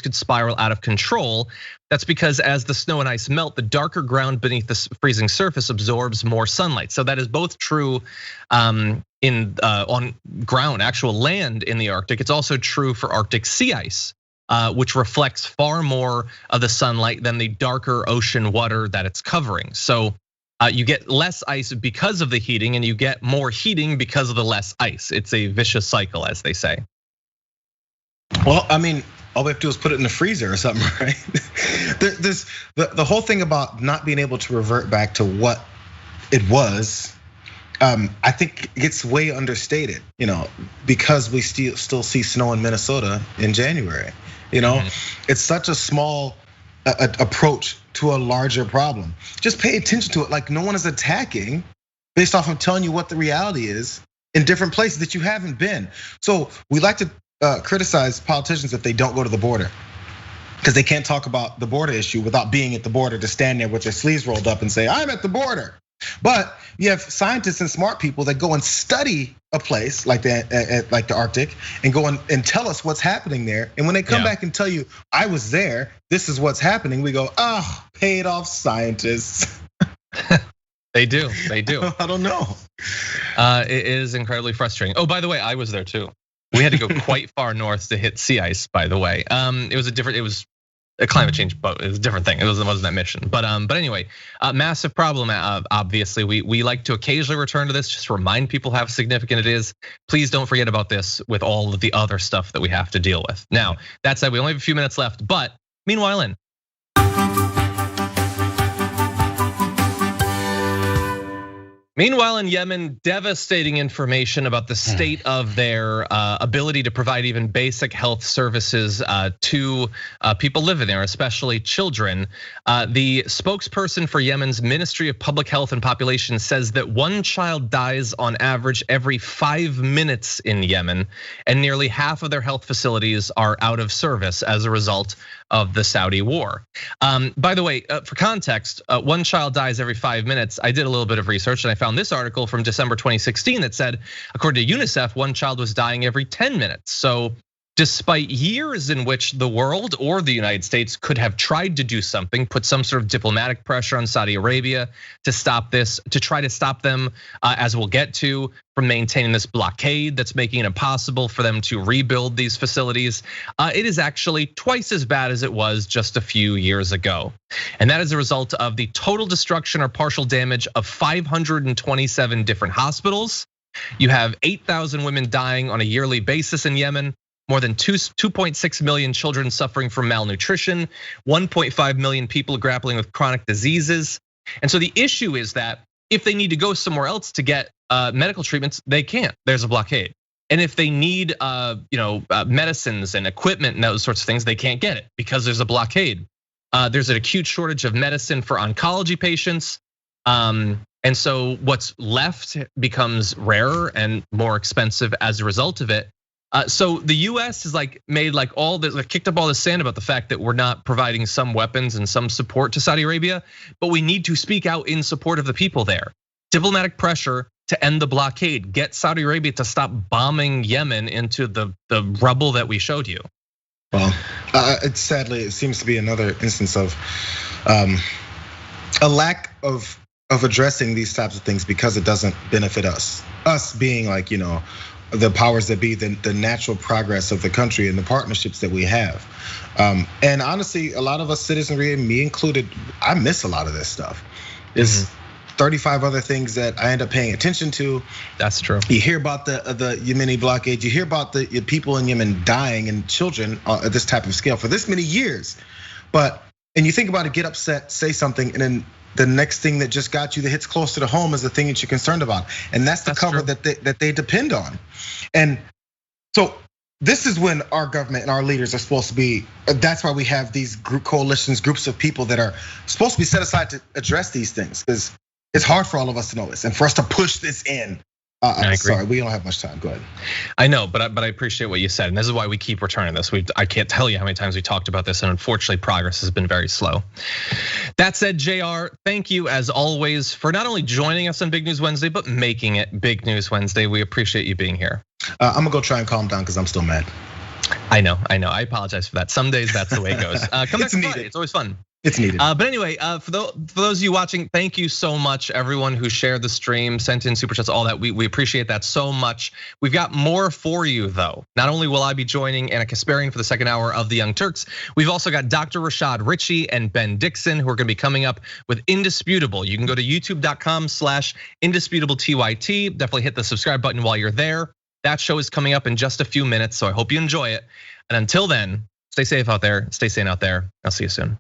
could spiral out of control. That's because as the snow and ice melt, the darker ground beneath the freezing surface absorbs more sunlight. So that is both true on ground, actual land in the Arctic. It's also true for Arctic sea ice, which reflects far more of the sunlight than the darker ocean water that it's covering. So you get less ice because of the heating, and you get more heating because of the less ice. It's a vicious cycle, as they say. Well, I mean, all we have to do is put it in the freezer or something, right? The whole thing about not being able to revert back to what it was, I think it gets way understated, because we still see snow in Minnesota in January. It's such a small approach to a larger problem. Just pay attention to it. Like, no one is attacking based off of telling you what the reality is in different places that you haven't been. So we like to criticize politicians if they don't go to the border, because they can't talk about the border issue without being at the border, to stand there with their sleeves rolled up and say, I'm at the border. But you have scientists and smart people that go and study a place like the Arctic and go and tell us what's happening there. And when they come back and tell you, I was there, this is what's happening, we go, paid off scientists. They do. I don't know. It is incredibly frustrating. Oh, by the way, I was there too. We had to go quite far north to hit sea ice, by the way. It was a climate change, but it was a different thing. It wasn't that mission. But anyway, massive problem. Obviously, we like to occasionally return to this, just to remind people how significant it is. Please don't forget about this with all of the other stuff that we have to deal with. Now, that said, we only have a few minutes left, but meanwhile in. Meanwhile, in Yemen, devastating information about the state of their ability to provide even basic health services to people living there, especially children. The spokesperson for Yemen's Ministry of Public Health and Population says that one child dies on average every 5 minutes in Yemen, and nearly half of their health facilities are out of service as a result of the Saudi war. By the way, for context, one child dies every 5 minutes. I did a little bit of research and I found this article from December 2016 that said, according to UNICEF, one child was dying every 10 minutes. So despite years in which the world or the United States could have tried to do something, put some sort of diplomatic pressure on Saudi Arabia to stop this, to try to stop them, as we'll get to, from maintaining this blockade that's making it impossible for them to rebuild these facilities. It is actually twice as bad as it was just a few years ago. And that is a result of the total destruction or partial damage of 527 different hospitals. You have 8,000 women dying on a yearly basis in Yemen. More than 2.6 million children suffering from malnutrition, 1.5 million people grappling with chronic diseases. And so the issue is that if they need to go somewhere else to get medical treatments, they can't. There's a blockade. And if they need medicines and equipment and those sorts of things, they can't get it because there's a blockade. There's an acute shortage of medicine for oncology patients. And so what's left becomes rarer and more expensive as a result of it. So the US has kicked up all the sand about the fact that we're not providing some weapons and some support to Saudi Arabia, but we need to speak out in support of the people there. Diplomatic pressure to end the blockade, get Saudi Arabia to stop bombing Yemen into the rubble that we showed you. Well, sadly, it seems to be another instance of a lack of addressing these types of things because it doesn't benefit us. Us being the powers that be, the natural progress of the country and the partnerships that we have. And honestly, a lot of us citizenry, me included, I miss a lot of this stuff. There's 35 other things that I end up paying attention to. That's true. You hear about the Yemeni blockade, you hear about the people in Yemen dying and children at this type of scale for this many years. And you think about it, get upset, say something, and then the next thing that just got you that hits close to the home is the thing that you're concerned about. And that's the cover that they depend on. And so this is when our government and our leaders are supposed to be, that's why we have these coalitions, groups of people that are supposed to be set aside to address these things. Because it's hard for all of us to know this and for us to push this in. Sorry, we don't have much time. Go ahead. I know, but I appreciate what you said, and this is why we keep returning this. I can't tell you how many times we talked about this, and unfortunately, progress has been very slow. That said, JR, thank you as always for not only joining us on Big News Wednesday, but making it Big News Wednesday. We appreciate you being here. I'm gonna go try and calm down because I'm still mad. I know. I apologize for that. Some days that's the way it goes. Come back Friday. It's always fun. It's needed. But anyway, for those of you watching, thank you so much, everyone who shared the stream, sent in super chats, all that. We appreciate that so much. We've got more for you though. Not only will I be joining Anna Kasparian for the second hour of the Young Turks, we've also got Dr. Rashad Richey and Ben Dixon who are going to be coming up with Indisputable. You can go to youtube.com/indisputable_TYT. Definitely hit the subscribe button while you're there. That show is coming up in just a few minutes, so I hope you enjoy it. And until then, stay safe out there, stay sane out there. I'll see you soon.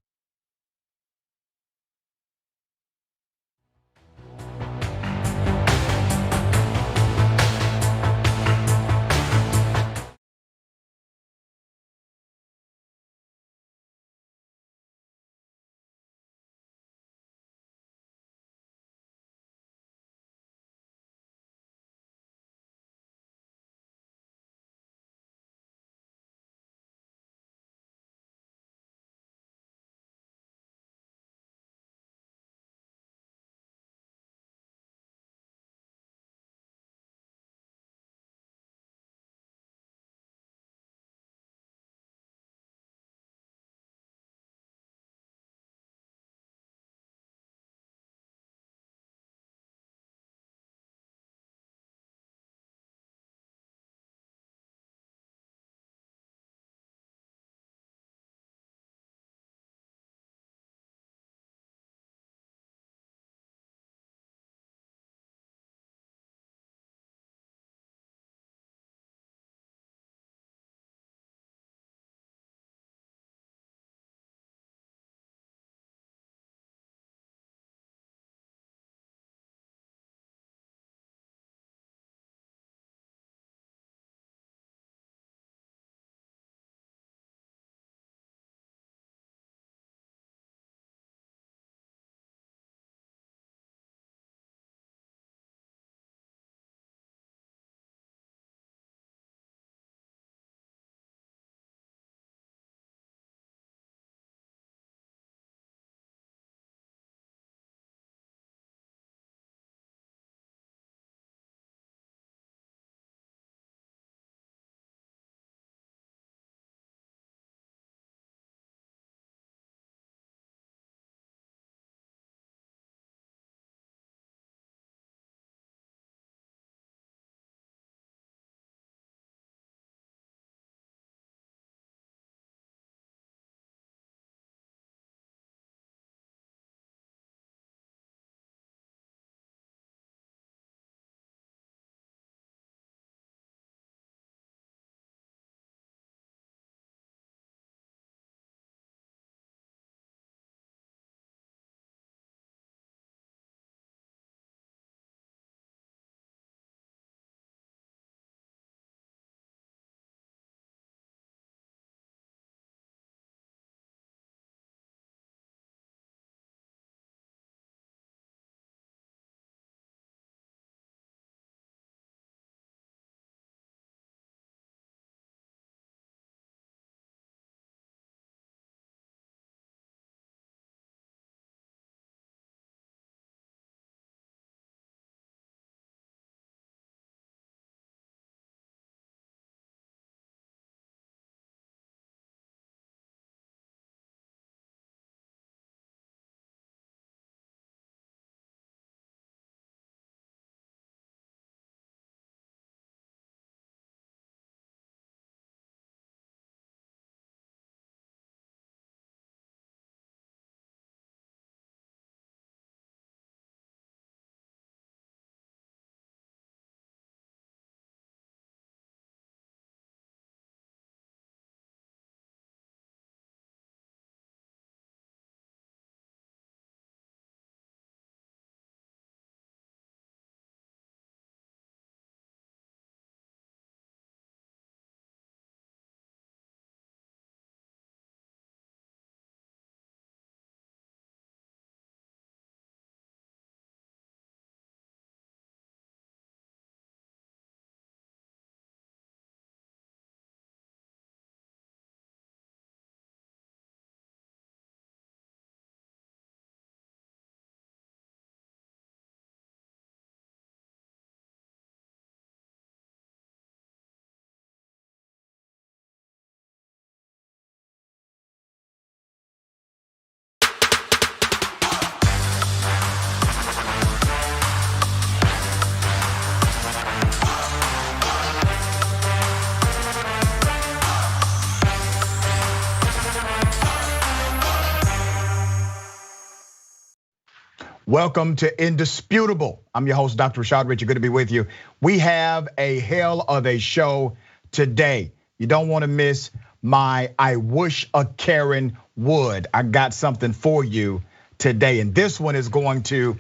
Welcome to Indisputable. I'm your host, Dr. Richey. Good to be with you. We have a hell of a show today. You don't want to miss my I Wish a Karen Would. I got something for you today, and this one is going to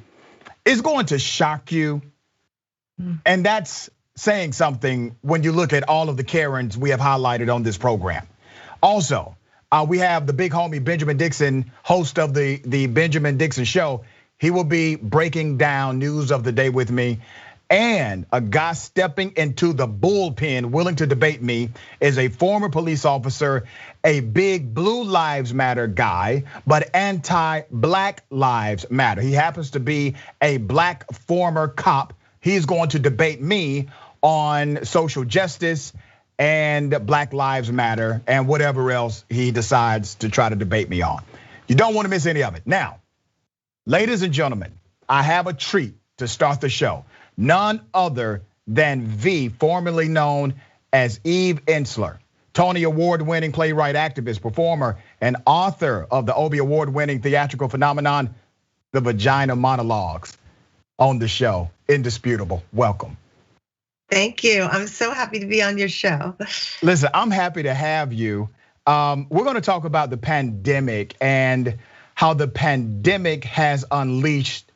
shock you. And that's saying something when you look at all of the Karens we have highlighted on this program. Also, we have the big homie Benjamin Dixon, host of the Benjamin Dixon Show. He will be breaking down news of the day with me. And a guy stepping into the bullpen, willing to debate me, is a former police officer, a big Blue Lives Matter guy, but anti-Black Lives Matter. He happens to be a Black former cop. He's going to debate me on social justice and Black Lives Matter and whatever else he decides to try to debate me on. You don't want to miss any of it. Now, ladies and gentlemen, I have a treat to start the show. None other than V, formerly known as Eve Ensler, Tony Award-winning playwright, activist, performer, and author of the Obie Award-winning theatrical phenomenon, The Vagina Monologues, on the show. Indisputable. Welcome. Thank you. I'm so happy to be on your show. Listen, I'm happy to have you. We're going to talk about the pandemic and how the pandemic has unleashed,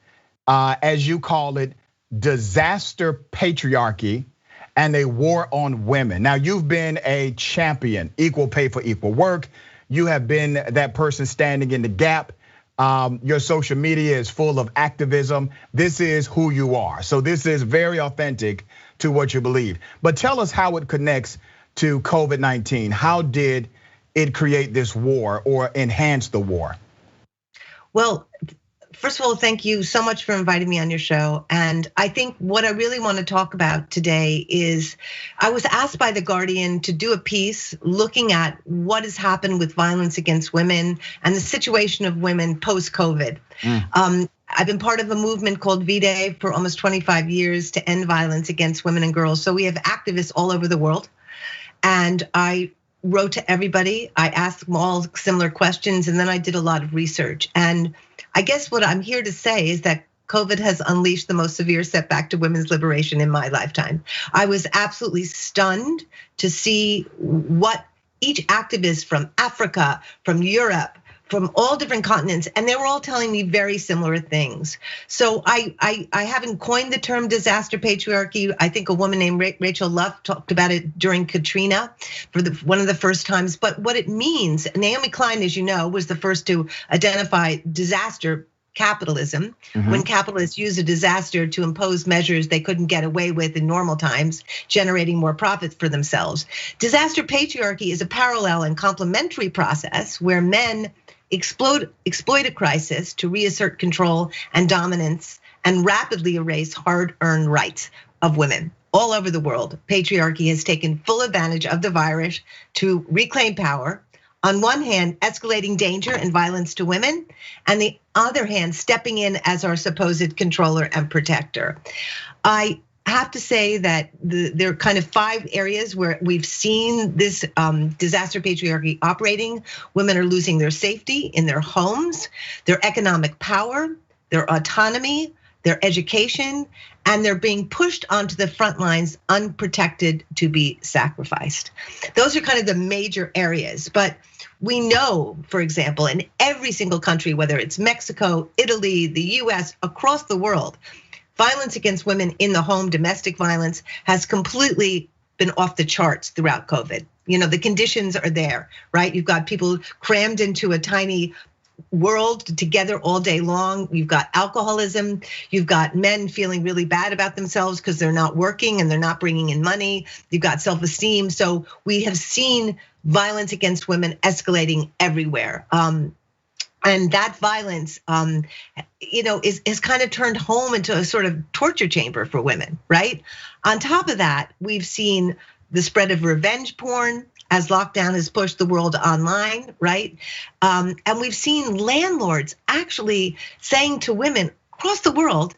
as you call it, disaster patriarchy and a war on women. Now, you've been a champion, equal pay for equal work. You have been that person standing in the gap. Your social media is full of activism. This is who you are. So this is very authentic to what you believe. But tell us how it connects to COVID-19. How did it create this war or enhance the war? Well, first of all, thank you so much for inviting me on your show. And I think what I really want to talk about today is I was asked by The Guardian to do a piece looking at what has happened with violence against women and the situation of women post-COVID. I've been part of a movement called V-Day for almost 25 years to end violence against women and girls. So we have activists all over the world. And I wrote to everybody. I asked them all similar questions, and then I did a lot of research. And I guess what I'm here to say is that COVID has unleashed the most severe setback to women's liberation in my lifetime. I was absolutely stunned to see what each activist from Africa, from Europe, from all different continents, and they were all telling me very similar things. So I haven't coined the term disaster patriarchy. I think a woman named Rachel Luff talked about it during Katrina for one of the first times. But what it means, Naomi Klein, as you know, was the first to identify disaster capitalism, when capitalists use a disaster to impose measures they couldn't get away with in normal times, generating more profits for themselves. Disaster patriarchy is a parallel and complementary process where men exploit a crisis to reassert control and dominance and rapidly erase hard-earned rights of women. All over the world, patriarchy has taken full advantage of the virus to reclaim power. On one hand, escalating danger and violence to women, and the other hand, stepping in as our supposed controller and protector. I have to say that there are kind of 5 areas where we've seen this disaster patriarchy operating. Women are losing their safety in their homes, their economic power, their autonomy, their education, and they're being pushed onto the front lines unprotected to be sacrificed. Those are kind of the major areas, but we know, for example, in every single country, whether it's Mexico, Italy, the US, across the world, violence against women in the home, domestic violence, has completely been off the charts throughout COVID. You know, the conditions are there, right? You've got people crammed into a tiny world together all day long. You've got alcoholism. You've got men feeling really bad about themselves because they're not working and they're not bringing in money. You've got self-esteem. So we have seen violence against women escalating everywhere. And that violence, is kind of turned home into a sort of torture chamber for women, right? On top of that, we've seen the spread of revenge porn as lockdown has pushed the world online, right? And we've seen landlords actually saying to women across the world,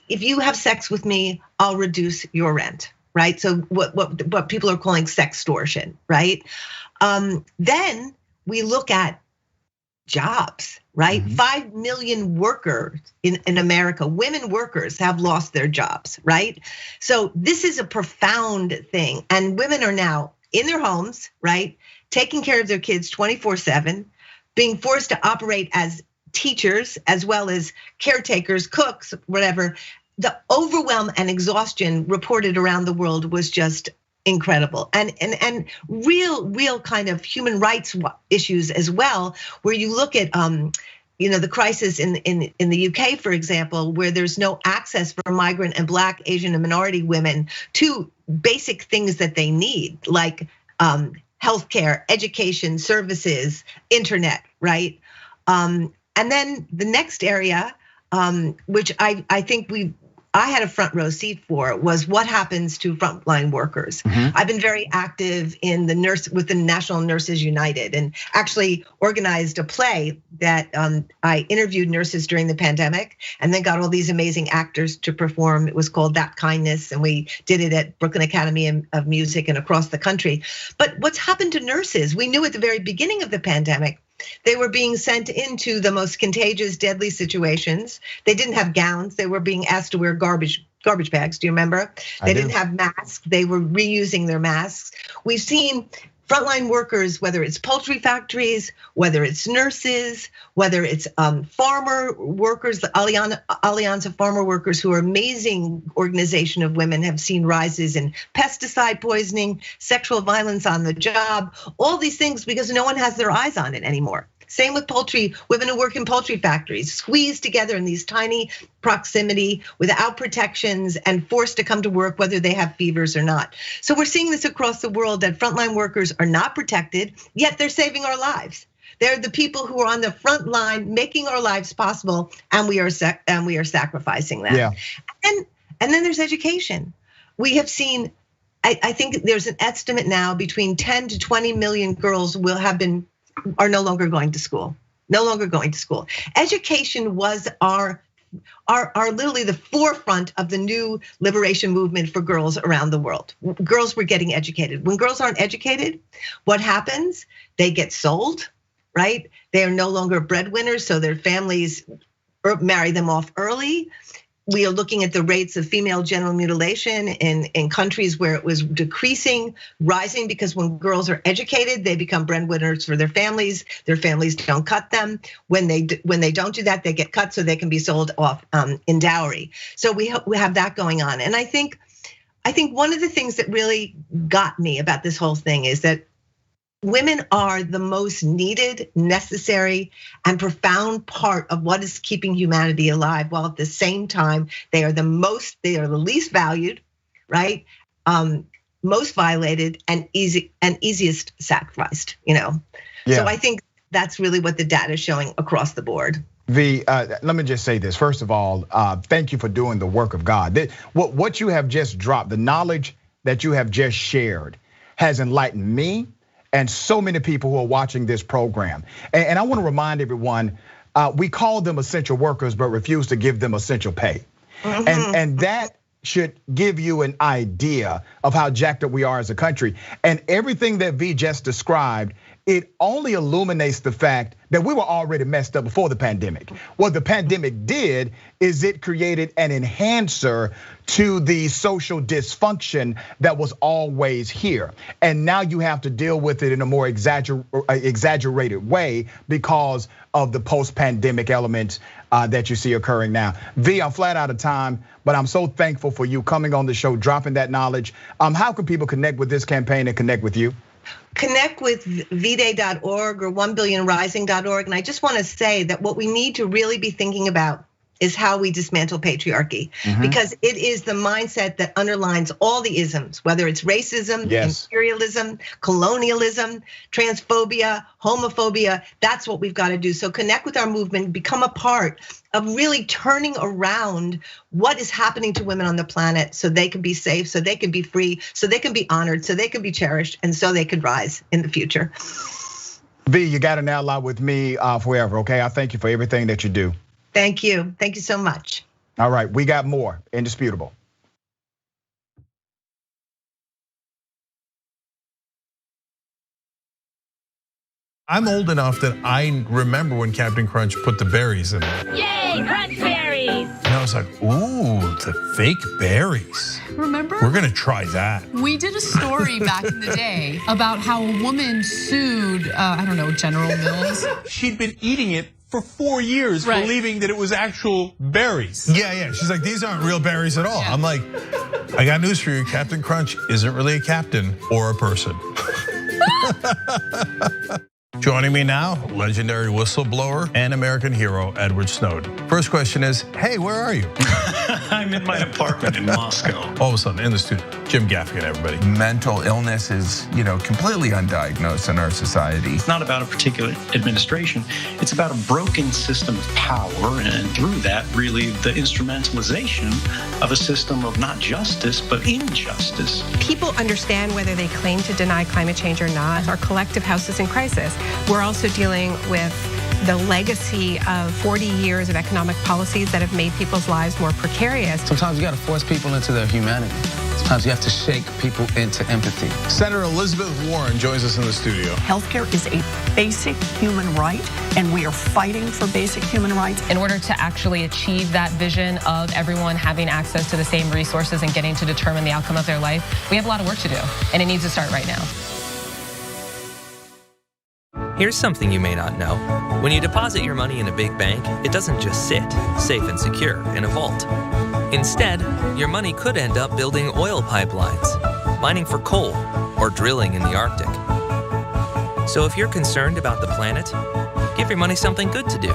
if you have sex with me, I'll reduce your rent, right? So what people are calling sextortion, right? Then we look at jobs, right? 5 million workers in America, women workers have lost their jobs, right? So this is a profound thing. And women are now in their homes, right? Taking care of their kids 24/7, being forced to operate as teachers, as well as caretakers, cooks, whatever. The overwhelm and exhaustion reported around the world was just incredible, and real kind of human rights issues as well, where you look at the crisis in the UK, for example, where there's no access for migrant and Black, Asian, and minority women to basic things that they need, like healthcare, education, services, internet, right? And then the next area, which I think I had a front row seat for, was what happens to frontline workers. I've been very active in with the National Nurses United, and actually organized a play that I interviewed nurses during the pandemic, and then got all these amazing actors to perform. It was called That Kindness, and we did it at Brooklyn Academy of Music and across the country. But what's happened to nurses? We knew at the very beginning of the pandemic, they were being sent into the most contagious, deadly situations. They didn't have gowns. They were being asked to wear garbage bags. Do you remember? They didn't have masks. They were reusing their masks. We've seen frontline workers, whether it's poultry factories, whether it's nurses, whether it's farmer workers, the Alliance of Farmer Workers, who are an amazing organization of women, have seen rises in pesticide poisoning, sexual violence on the job, all these things because no one has their eyes on it anymore. Same with poultry, women who work in poultry factories, squeezed together in these tiny proximity without protections and forced to come to work whether they have fevers or not. So we're seeing this across the world, that frontline workers are not protected, yet they're saving our lives. They're the people who are on the front line making our lives possible, and we are sacrificing them. Yeah. And then there's education. We have seen, I think there's an estimate now between 10 to 20 million girls are no longer going to school. No longer going to school. Education was our literally the forefront of the new liberation movement for girls around the world. Girls were getting educated. When girls aren't educated, what happens? They get sold, right? They are no longer breadwinners, so their families marry them off early. We are looking at the rates of female genital mutilation in countries where it was decreasing, rising, because when girls are educated, they become breadwinners for their families. Their families don't cut them. When they don't do that, they get cut so they can be sold off in dowry. So we have that going on. And I think one of the things that really got me about this whole thing is that women are the most needed, necessary, and profound part of what is keeping humanity alive, while at the same time, they are the least valued, right? Most violated and easiest sacrificed, Yeah. So I think that's really what the data is showing across the board. Let me just say this. First of all, thank you for doing the work of God. What you have just dropped, the knowledge that you have just shared, has enlightened me and so many people who are watching this program. And I want to remind everyone, we call them essential workers, but refuse to give them essential pay. And that should give you an idea of how jacked up we are as a country. And everything that V just described, it only illuminates the fact that we were already messed up before the pandemic. What the pandemic did is it created an enhancer to the social dysfunction that was always here. And now you have to deal with it in a more exaggerated way because of the post-pandemic elements that you see occurring now. V, I'm flat out of time, but I'm so thankful for you coming on the show, dropping that knowledge. How can people connect with this campaign and connect with you? Connect with vday.org or 1billionrising.org. And I just want to say that what we need to really be thinking about is how we dismantle patriarchy, because it is the mindset that underlines all the isms, whether it's racism, imperialism, colonialism, transphobia, homophobia. That's what we've got to do. So connect with our movement, become a part of really turning around what is happening to women on the planet, so they can be safe, so they can be free, so they can be honored, so they can be cherished, and so they could rise in the future. V, you got an ally with me forever, okay? I thank you for everything that you do. Thank you. Thank you so much. All right, we got more. Indisputable. I'm old enough that I remember when Captain Crunch put the berries in there. Yay, crunch berries! And I was like, ooh, the fake berries. Remember? We're gonna try that. We did a story back in the day about how a woman sued, I don't know, General Mills. She'd been eating it for 4 years, believing that it was actual berries. Yeah. She's like, these aren't real berries at all. Yeah. I'm like, I got news for you. Captain Crunch isn't really a captain or a person. Joining me now, legendary whistleblower and American hero, Edward Snowden. First question is, hey, where are you? I'm in my apartment in Moscow. All of a sudden, in the studio, Jim Gaffigan, everybody. Mental illness is, completely undiagnosed in our society. It's not about a particular administration. It's about a broken system of power, and through that, really, the instrumentalization of a system of not justice, but injustice. People understand whether they claim to deny climate change or not. Our collective house is in crisis. We're also dealing with the legacy of 40 years of economic policies that have made people's lives more precarious. Sometimes you gotta force people into their humanity. Sometimes you have to shake people into empathy. Senator Elizabeth Warren joins us in the studio. Healthcare is a basic human right, and we are fighting for basic human rights. In order to actually achieve that vision of everyone having access to the same resources and getting to determine the outcome of their life, we have a lot of work to do, and it needs to start right now. Here's something you may not know. When you deposit your money in a big bank, it doesn't just sit, safe and secure, in a vault. Instead, your money could end up building oil pipelines, mining for coal, or drilling in the Arctic. So if you're concerned about the planet, give your money something good to do.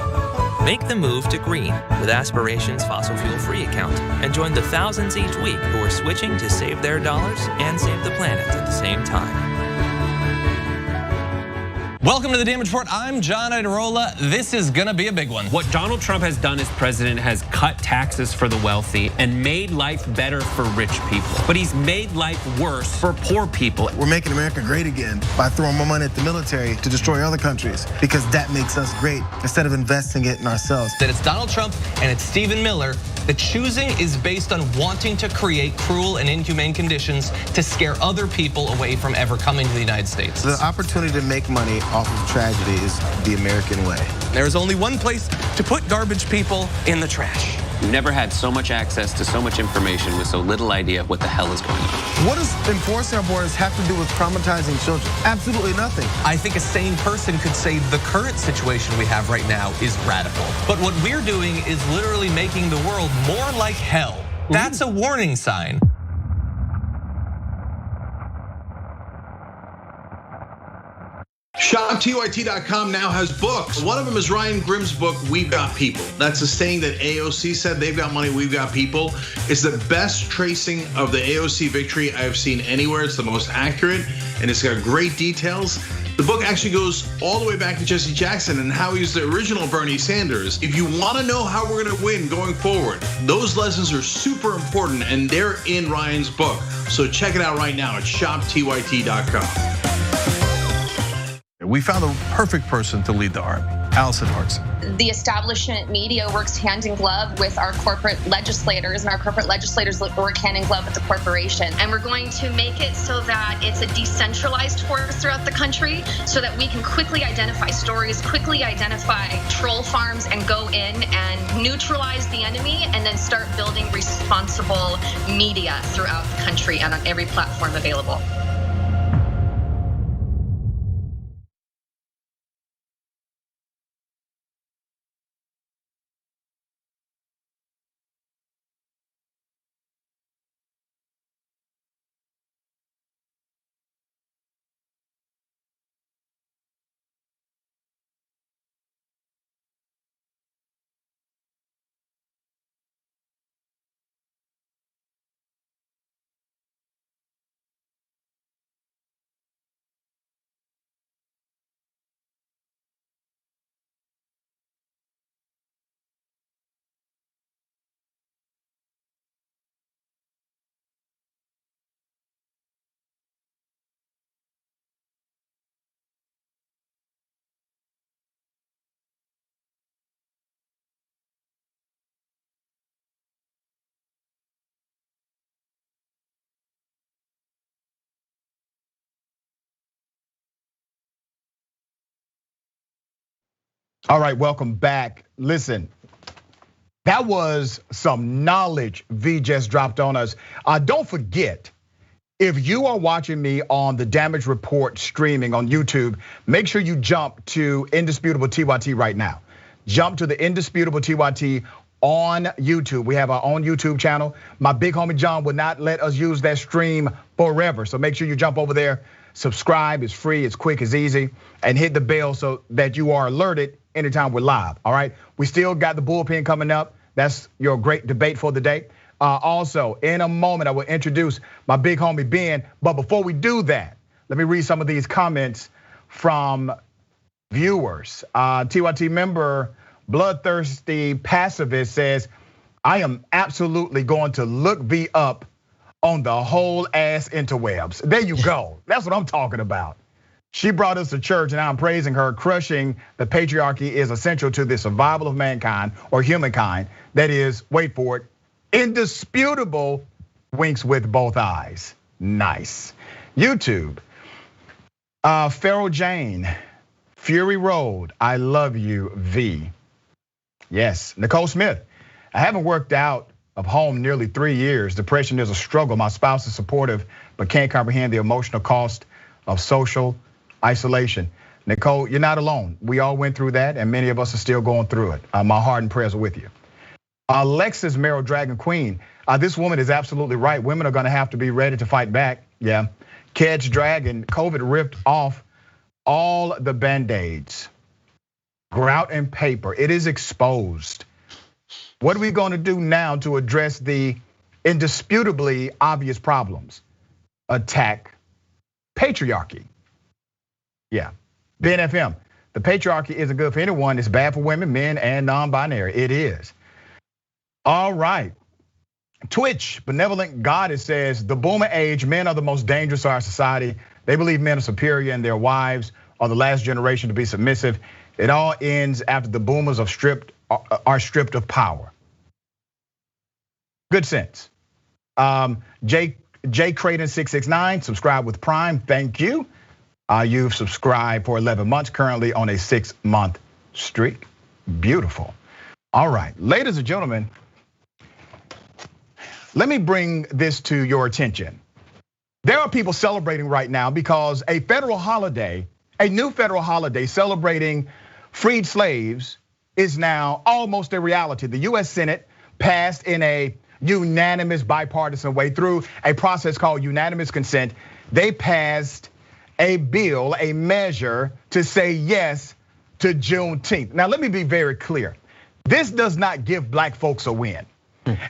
Make the move to Greene with Aspiration's fossil fuel-free account and join the thousands each week who are switching to save their dollars and save the planet at the same time. Welcome to the Damage Report. I'm John Idarola. This is gonna be a big one. What Donald Trump has done as president has cut taxes for the wealthy and made life better for rich people. But he's made life worse for poor people. We're making America great again by throwing more money at the military to destroy other countries because that makes us great instead of investing it in ourselves. That it's Donald Trump and it's Stephen Miller. The choosing is based on wanting to create cruel and inhumane conditions to scare other people away from ever coming to the United States. The opportunity to make money off of tragedy is the American way. There's only one place to put garbage people: in the trash. We've never had so much access to so much information with so little idea of what the hell is going on. What does enforcing our borders have to do with traumatizing children? Absolutely nothing. I think a sane person could say the current situation we have right now is radical. But what we're doing is literally making the world more like hell. That's a warning sign. ShopTYT.com now has books. One of them is Ryan Grimm's book, We've Got People. That's a saying that AOC said, they've got money, we've got people. It's the best tracing of the AOC victory I've seen anywhere. It's the most accurate, and it's got great details. The book actually goes all the way back to Jesse Jackson and how he's the original Bernie Sanders. If you wanna know how we're gonna win going forward, those lessons are super important, and they're in Ryan's book. So check it out right now at ShopTYT.com. We found the perfect person to lead the army, Allison Hartson. The establishment media works hand in glove with our corporate legislators, and our corporate legislators work hand in glove with the corporation. And we're going to make it so that it's a decentralized force throughout the country so that we can quickly identify stories, quickly identify troll farms, and go in and neutralize the enemy, and then start building responsible media throughout the country and on every platform available. All right, welcome back. Listen, that was some knowledge V just dropped on us. Don't forget, if you are watching me on the Damage Report streaming on YouTube, make sure you jump to Indisputable TYT right now. Jump to the Indisputable TYT on YouTube. We have our own YouTube channel. My big homie John would not let us use that stream forever. So make sure you jump over there, subscribe. It's free, it's quick, it's easy. And hit the bell so that you are alerted anytime we're live, all right? We still got the Bullpen coming up. That's your great debate for the day. Also, in a moment, I will introduce my big homie Ben. But before we do that, let me read some of these comments from viewers. TYT member Bloodthirsty Pacifist says, I am absolutely going to look V up on the whole ass interwebs. There you go. That's what I'm talking about. She brought us to church and I'm praising her. Crushing the patriarchy is essential to the survival of mankind or humankind. That is, wait for it, indisputable, winks with both eyes. Nice. YouTube, Farrell Jane, Fury Road, I love you, V. Yes, Nicole Smith, I haven't worked out of home nearly 3 years. Depression is a struggle. My spouse is supportive, but can't comprehend the emotional cost of social isolation. Nicole, you're not alone. We all went through that, and many of us are still going through it. My heart and prayers are with you. Alexis Merrill Dragon Queen, this woman is absolutely right. Women are gonna have to be ready to fight back. Yeah, Kedge Dragon, COVID ripped off all the Band-Aids. Grout and paper, it is exposed. What are we gonna do now to address the indisputably obvious problems? Attack patriarchy. Yeah, Ben FM, the patriarchy isn't good for anyone. It's bad for women, men, and non-binary. It is. All right. Twitch, Benevolent Goddess says, the boomer age, men are the most dangerous to our society. They believe men are superior and their wives are the last generation to be submissive. It all ends after the boomers are stripped of power. Good sense. J Creighton 669, subscribe with Prime, thank you. You've subscribed for 11 months, currently on a 6-month streak. Beautiful. All right, ladies and gentlemen, let me bring this to your attention. There are people celebrating right now because a federal holiday, a new federal holiday celebrating freed slaves is now almost a reality. The US Senate passed in a unanimous bipartisan way through a process called unanimous consent. They passed a bill, a measure to say yes to Juneteenth. Now, let me be very clear. This does not give black folks a win.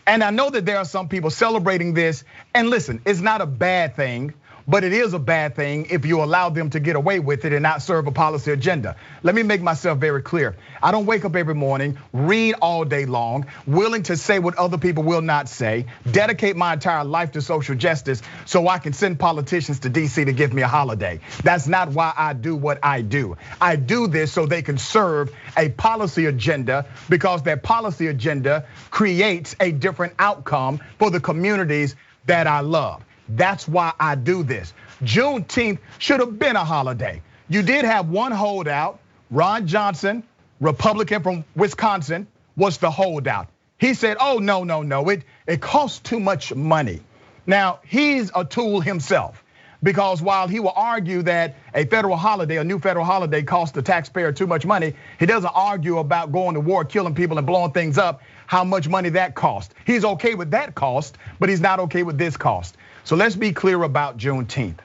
And I know that there are some people celebrating this, and listen, it's not a bad thing, but it is a bad thing if you allow them to get away with it and not serve a policy agenda. Let me make myself very clear. I don't wake up every morning, read all day long, willing to say what other people will not say, dedicate my entire life to social justice so I can send politicians to DC to give me a holiday. That's not why I do what I do. I do this so they can serve a policy agenda because that policy agenda creates a different outcome for the communities that I love. That's why I do this. Juneteenth should have been a holiday. You did have one holdout. Ron Johnson, Republican from Wisconsin, was the holdout. He said, oh, no, it costs too much money. Now, he's a tool himself because while he will argue that a federal holiday, a new federal holiday costs the taxpayer too much money, he doesn't argue about going to war, killing people and blowing things up, how much money that costs. He's okay with that cost, but he's not okay with this cost. So let's be clear about Juneteenth.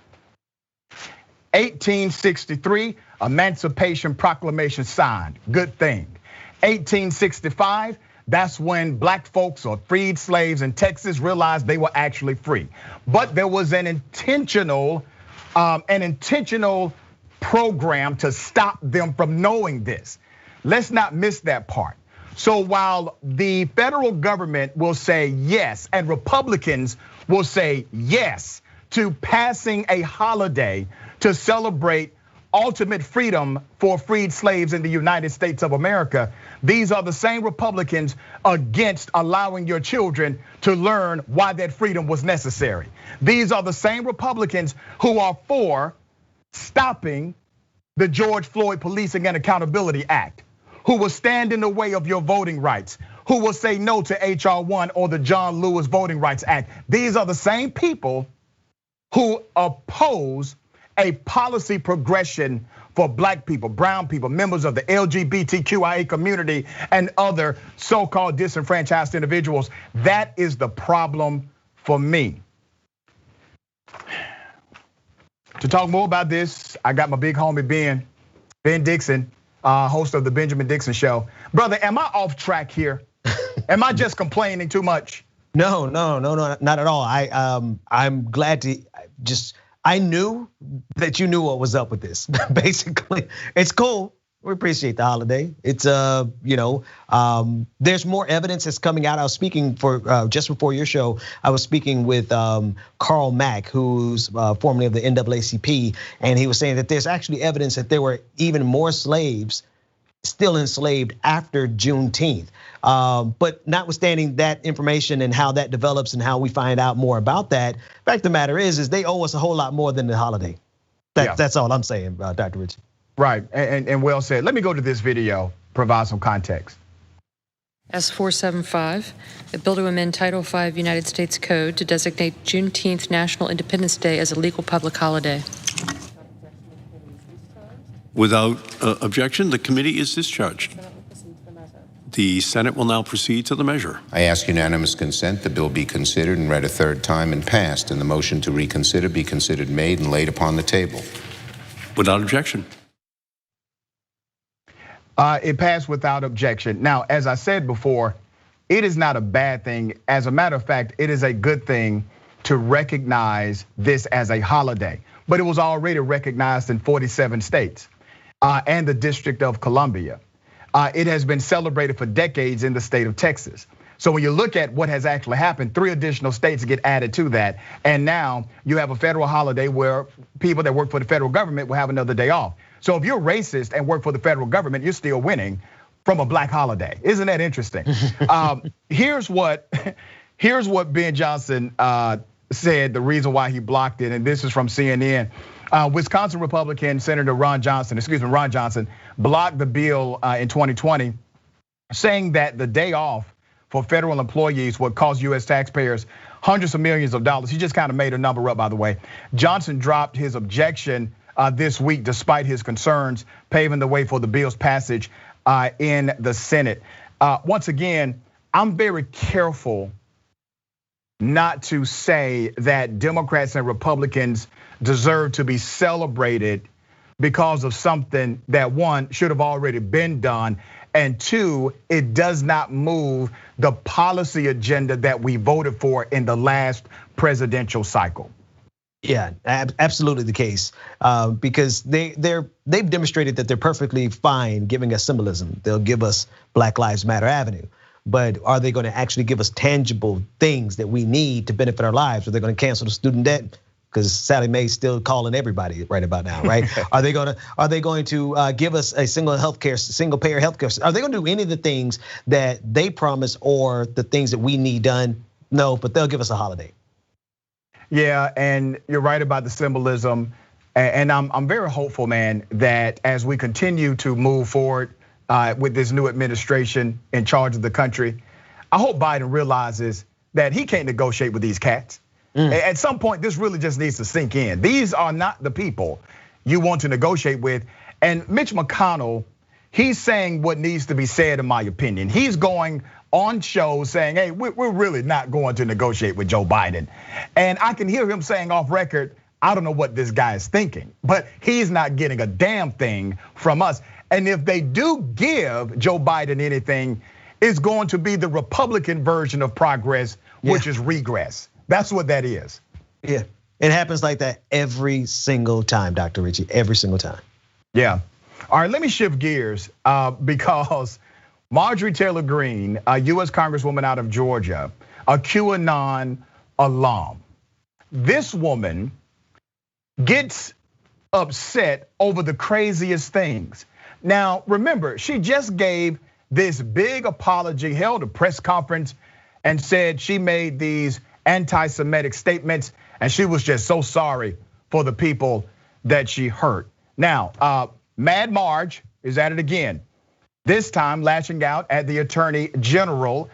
1863, Emancipation Proclamation signed, good thing. 1865, that's when black folks or freed slaves in Texas realized they were actually free. But there was an intentional program to stop them from knowing this. Let's not miss that part. So while the federal government will say yes, and Republicans will say yes to passing a holiday to celebrate ultimate freedom for freed slaves in the United States of America, these are the same Republicans against allowing your children to learn why that freedom was necessary. These are the same Republicans who are for stopping the George Floyd Policing and Accountability Act, who will stand in the way of your voting rights, who will say no to HR 1 or the John Lewis Voting Rights Act. These are the same people who oppose a policy progression for black people, brown people, members of the LGBTQIA community, and other so-called disenfranchised individuals. That is the problem for me. To talk more about this, I got my big homie Ben Dixon, host of the Benjamin Dixon Show. Brother, am I off track here? Am I just complaining too much? No, not at all. I'm glad to I knew that you knew what was up with this. Basically, it's cool. We appreciate the holiday. It's there's more evidence that's coming out. I was speaking for just before your show. I was speaking with Carl Mack, who's formerly of the NAACP, and he was saying that there's actually evidence that there were even more slaves still enslaved after Juneteenth. But notwithstanding that information and how that develops and how we find out more about that, fact of the matter is they owe us a whole lot more than the holiday. That's all I'm saying, Dr. Richey. Right, and well said. Let me go to this video, provide some context. S475, a bill to amend Title V United States Code to designate Juneteenth National Independence Day as a legal public holiday. Without objection, the committee is discharged. The Senate will now proceed to the measure. I ask unanimous consent the bill be considered and read a third time and passed, and the motion to reconsider be considered made and laid upon the table. Without objection. It passed without objection. Now, as I said before, it is not a bad thing. As a matter of fact, it is a good thing to recognize this as a holiday. But it was already recognized in 47 states and the District of Columbia. It has been celebrated for decades in the state of Texas. So when you look at what has actually happened, 3 additional states get added to that. And now you have a federal holiday where people that work for the federal government will have another day off. So if you're racist and work for the federal government, you're still winning from a black holiday. Isn't that interesting? Here's what Ben Johnson said, the reason why he blocked it, and this is from CNN. Wisconsin Republican Senator Ron Johnson blocked the bill in 2020, saying that the day off for federal employees would cost US taxpayers hundreds of millions of dollars. He just kind of made a number up, by the way. Johnson dropped his objection this week despite his concerns, paving the way for the bill's passage in the Senate. Once again, I'm very careful not to say that Democrats and Republicans deserve to be celebrated because of something that, 1, should have already been done, and 2, it does not move the policy agenda that we voted for in the last presidential cycle. Yeah, absolutely the case, because they've demonstrated that they're perfectly fine giving us symbolism. They'll give us Black Lives Matter Avenue, but are they going to actually give us tangible things that we need to benefit our lives? Are they going to cancel the student debt? Because Sally Mae's still calling everybody right about now, right? Are they going to give us a single payer healthcare? Are they going to do any of the things that they promise or the things that we need done? No, but they'll give us a holiday. Yeah, and you're right about the symbolism, and I'm very hopeful, man, that as we continue to move forward with this new administration in charge of the country, I hope Biden realizes that he can't negotiate with these cats. At some point, this really just needs to sink in. These are not the people you want to negotiate with. And Mitch McConnell, he's saying what needs to be said, in my opinion. He's going on shows saying, hey, we're really not going to negotiate with Joe Biden. And I can hear him saying off record, I don't know what this guy is thinking, but he's not getting a damn thing from us. And if they do give Joe Biden anything, it's going to be the Republican version of progress, which is regress. That's what that is. Yeah, it happens like that every single time, Dr. Richey, every single time. Yeah. All right, let me shift gears because Marjorie Taylor Greene, a US Congresswoman out of Georgia, a QAnon alum. This woman gets upset over the craziest things. Now, remember, she just gave this big apology, held a press conference, and said she made these anti-Semitic statements, and she was just so sorry for the people that she hurt. Now, Mad Marge is at it again. This time lashing out at the Attorney General,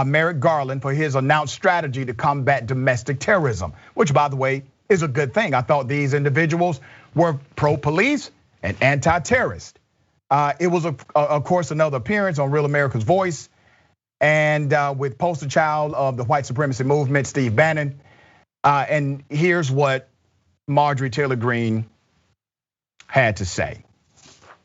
Merrick Garland, for his announced strategy to combat domestic terrorism, which, by the way, is a good thing. I thought these individuals were pro-police and anti-terrorist. It was, of course, another appearance on Real America's Voice, and with poster child of the white supremacy movement, Steve Bannon. And here's what Marjorie Taylor Greene had to say.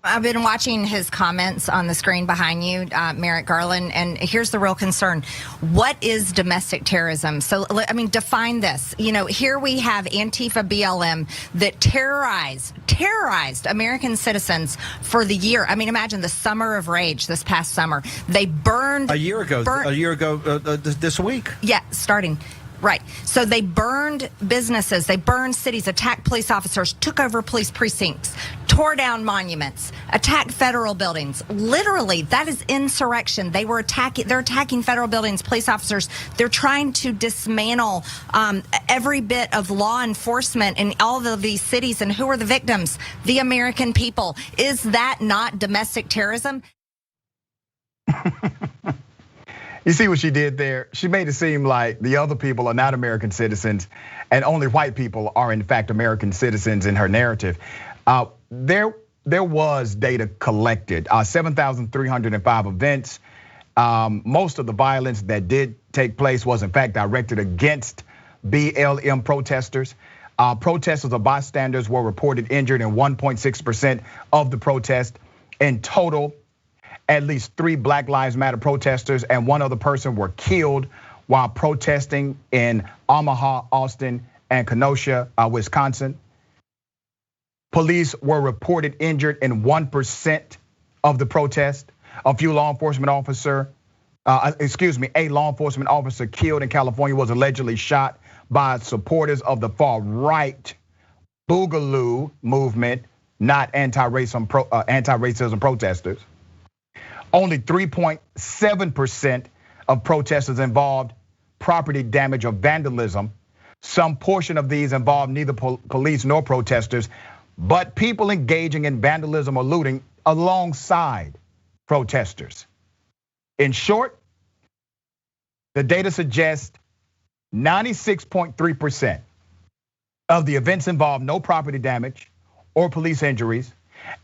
I've been watching his comments on the screen behind you, Merrick Garland, and here's the real concern. What is domestic terrorism? So, I mean, define this. You know, here we have Antifa BLM that terrorized American citizens for the year. I mean, imagine the summer of rage this past summer. They burned. A year ago this week. Yeah, starting. Right. So they burned businesses, they burned cities, attacked police officers, took over police precincts, tore down monuments, attacked federal buildings. Literally, that is insurrection. They're attacking federal buildings, police officers. They're trying to dismantle every bit of law enforcement in all of these cities. And who are the victims? The American people. Is that not domestic terrorism? You see what she did there? She made it seem like the other people are not American citizens and only white people are in fact American citizens in her narrative. There was data collected, 7,305 events. Most of the violence that did take place was in fact directed against BLM protesters. Protesters or bystanders were reported injured in 1.6% of the protest. In total, at least 3 Black Lives Matter protesters and 1 other person were killed while protesting in Omaha, Austin, and Kenosha, Wisconsin. Police were reported injured in 1% of the protest. A law enforcement officer killed in California was allegedly shot by supporters of the far right Boogaloo movement, not anti-racism protesters. Only 3.7% of protesters involved property damage or vandalism. Some portion of these involved neither police nor protesters, but people engaging in vandalism or looting alongside protesters. In short, the data suggests 96.3% of the events involved no property damage or police injuries.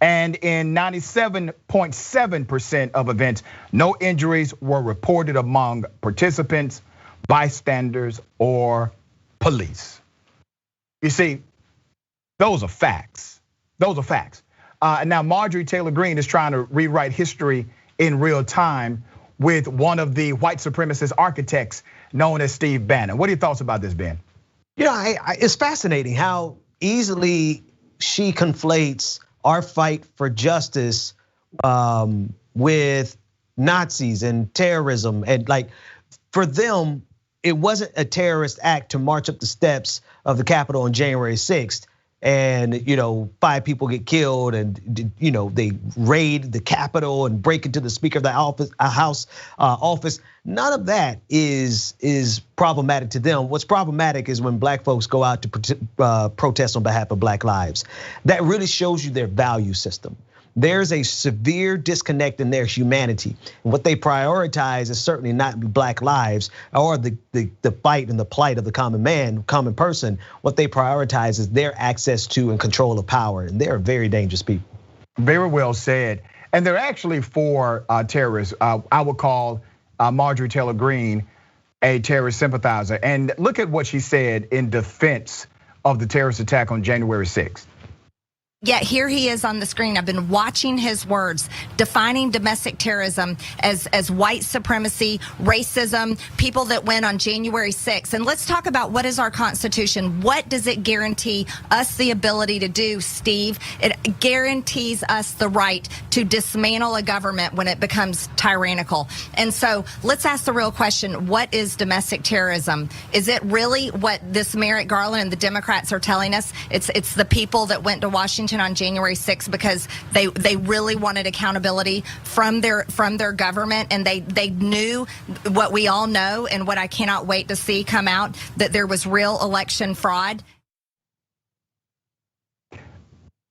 And in 97.7% of events, no injuries were reported among participants, bystanders, or police. You see, those are facts. Now Marjorie Taylor Greene is trying to rewrite history in real time with one of the white supremacist architects known as Steve Bannon. What are your thoughts about this, Ben? You know, it's fascinating how easily she conflates our fight for justice with Nazis and terrorism. And like, for them, it wasn't a terrorist act to march up the steps of the Capitol on January 6th. And 5 people get killed, and they raid the Capitol and break into the Speaker of the House office. None of that is problematic to them. What's problematic is when Black folks go out to protest on behalf of Black lives. That really shows you their value system. There's a severe disconnect in their humanity. And what they prioritize is certainly not Black lives or the fight and the plight of the common man, common person. What they prioritize is their access to and control of power. And they're very dangerous people. Very well said. And they're actually for terrorists. I would call Marjorie Taylor Greene a terrorist sympathizer. And look at what she said in defense of the terrorist attack on January 6th. Yeah, here he is on the screen. I've been watching his words, defining domestic terrorism as white supremacy, racism, people that went on January 6th. And let's talk about what is our Constitution? What does it guarantee us the ability to do, Steve? It guarantees us the right to dismantle a government when it becomes tyrannical. And so let's ask the real question, what is domestic terrorism? Is it really what this Merrick Garland and the Democrats are telling us? It's the people that went to Washington on January 6th because they really wanted accountability from their government, and they knew what we all know and what I cannot wait to see come out, that there was real election fraud.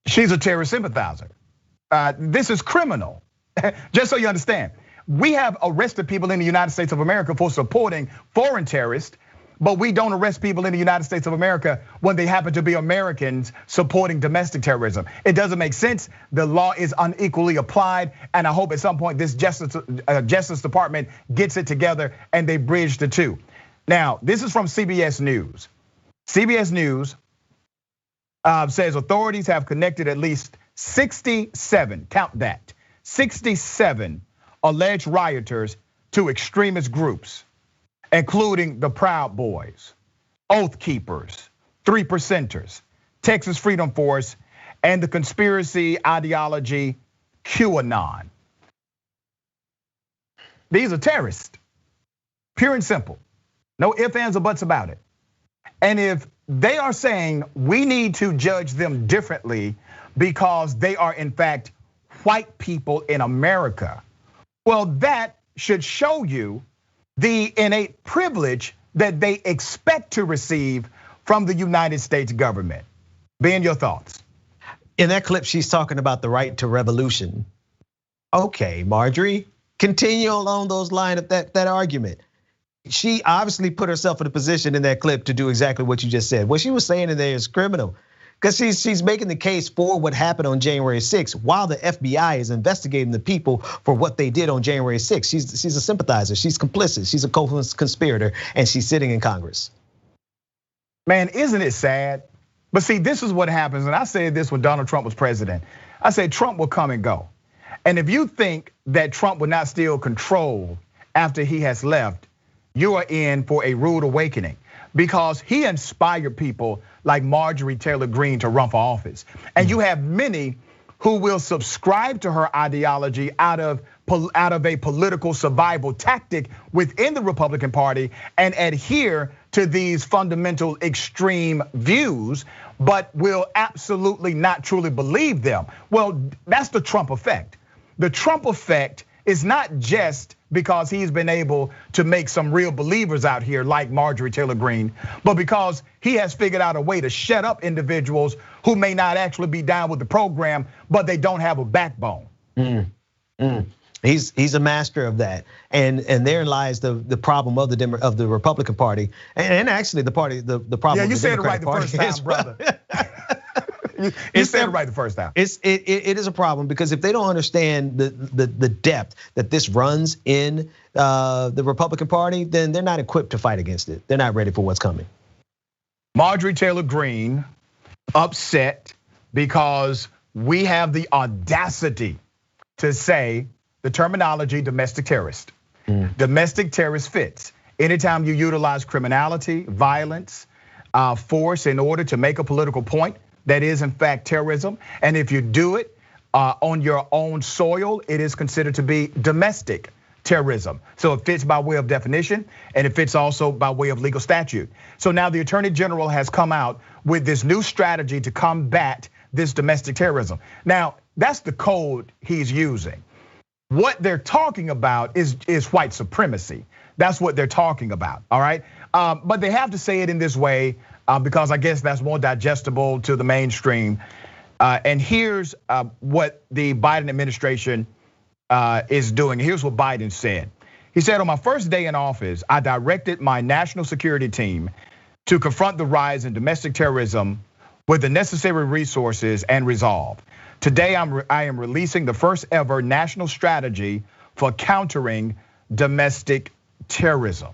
She's a terrorist sympathizer. This is criminal. Just so you understand, we have arrested people in the United States of America for supporting foreign terrorists, but we don't arrest people in the United States of America when they happen to be Americans supporting domestic terrorism. It doesn't make sense. The law is unequally applied, and I hope at some point this Justice Department gets it together and they bridge the two. Now, this is from CBS News. CBS News says authorities have connected at least 67, count that, 67 alleged rioters to extremist groups, including the Proud Boys, Oath Keepers, 3%ers, Texas Freedom Force, and the conspiracy ideology QAnon. These are terrorists, pure and simple. No ifs, ands, or buts about it. And if they are saying we need to judge them differently because they are in fact white people in America, well, that should show you the innate privilege that they expect to receive from the United States government. Ben, your thoughts? In that clip, she's talking about the right to revolution. Okay, Marjorie, continue along those lines of that argument. She obviously put herself in a position in that clip to do exactly what you just said. What she was saying in there is criminal, because she's making the case for what happened on January 6th while the FBI is investigating the people for what they did on January 6th. She's a sympathizer, she's complicit, she's a co-conspirator, and she's sitting in Congress. Man, isn't it sad? But see, this is what happens, and I said this when Donald Trump was president. I said Trump will come and go. And if you think that Trump will not steal control after he has left, you are in for a rude awakening, because he inspired people like Marjorie Taylor Greene to run for office. And you have many who will subscribe to her ideology out of a political survival tactic within the Republican Party and adhere to these fundamental extreme views, but will absolutely not truly believe them. Well, that's the Trump effect. The Trump effect is not just because he's been able to make some real believers out here like Marjorie Taylor Greene, but because he has figured out a way to shut up individuals who may not actually be down with the program, but they don't have a backbone. He's a master of that, and therein lies the problem of the Republican Party, and actually the problem. Yeah, you of the said Democratic it right the first time, brother. You said it right the first time. It is a problem, because if they don't understand the depth that this runs in the Republican Party, then they're not equipped to fight against it. They're not ready for what's coming. Marjorie Taylor Greene upset because we have the audacity to say the terminology domestic terrorist. Domestic terrorist fits. Anytime you utilize criminality, violence, force in order to make a political point, that is in fact terrorism. And if you do it on your own soil, it is considered to be domestic terrorism. So it fits by way of definition, and it fits also by way of legal statute. So now the Attorney General has come out with this new strategy to combat this domestic terrorism. Now, that's the code he's using. What they're talking about is white supremacy. That's what they're talking about, all right? But they have to say it in this way because I guess that's more digestible to the mainstream. And here's what the Biden administration is doing. Here's what Biden said. He said, on my first day in office, I directed my national security team to confront the rise in domestic terrorism with the necessary resources and resolve. Today, I am releasing the first ever national strategy for countering domestic terrorism.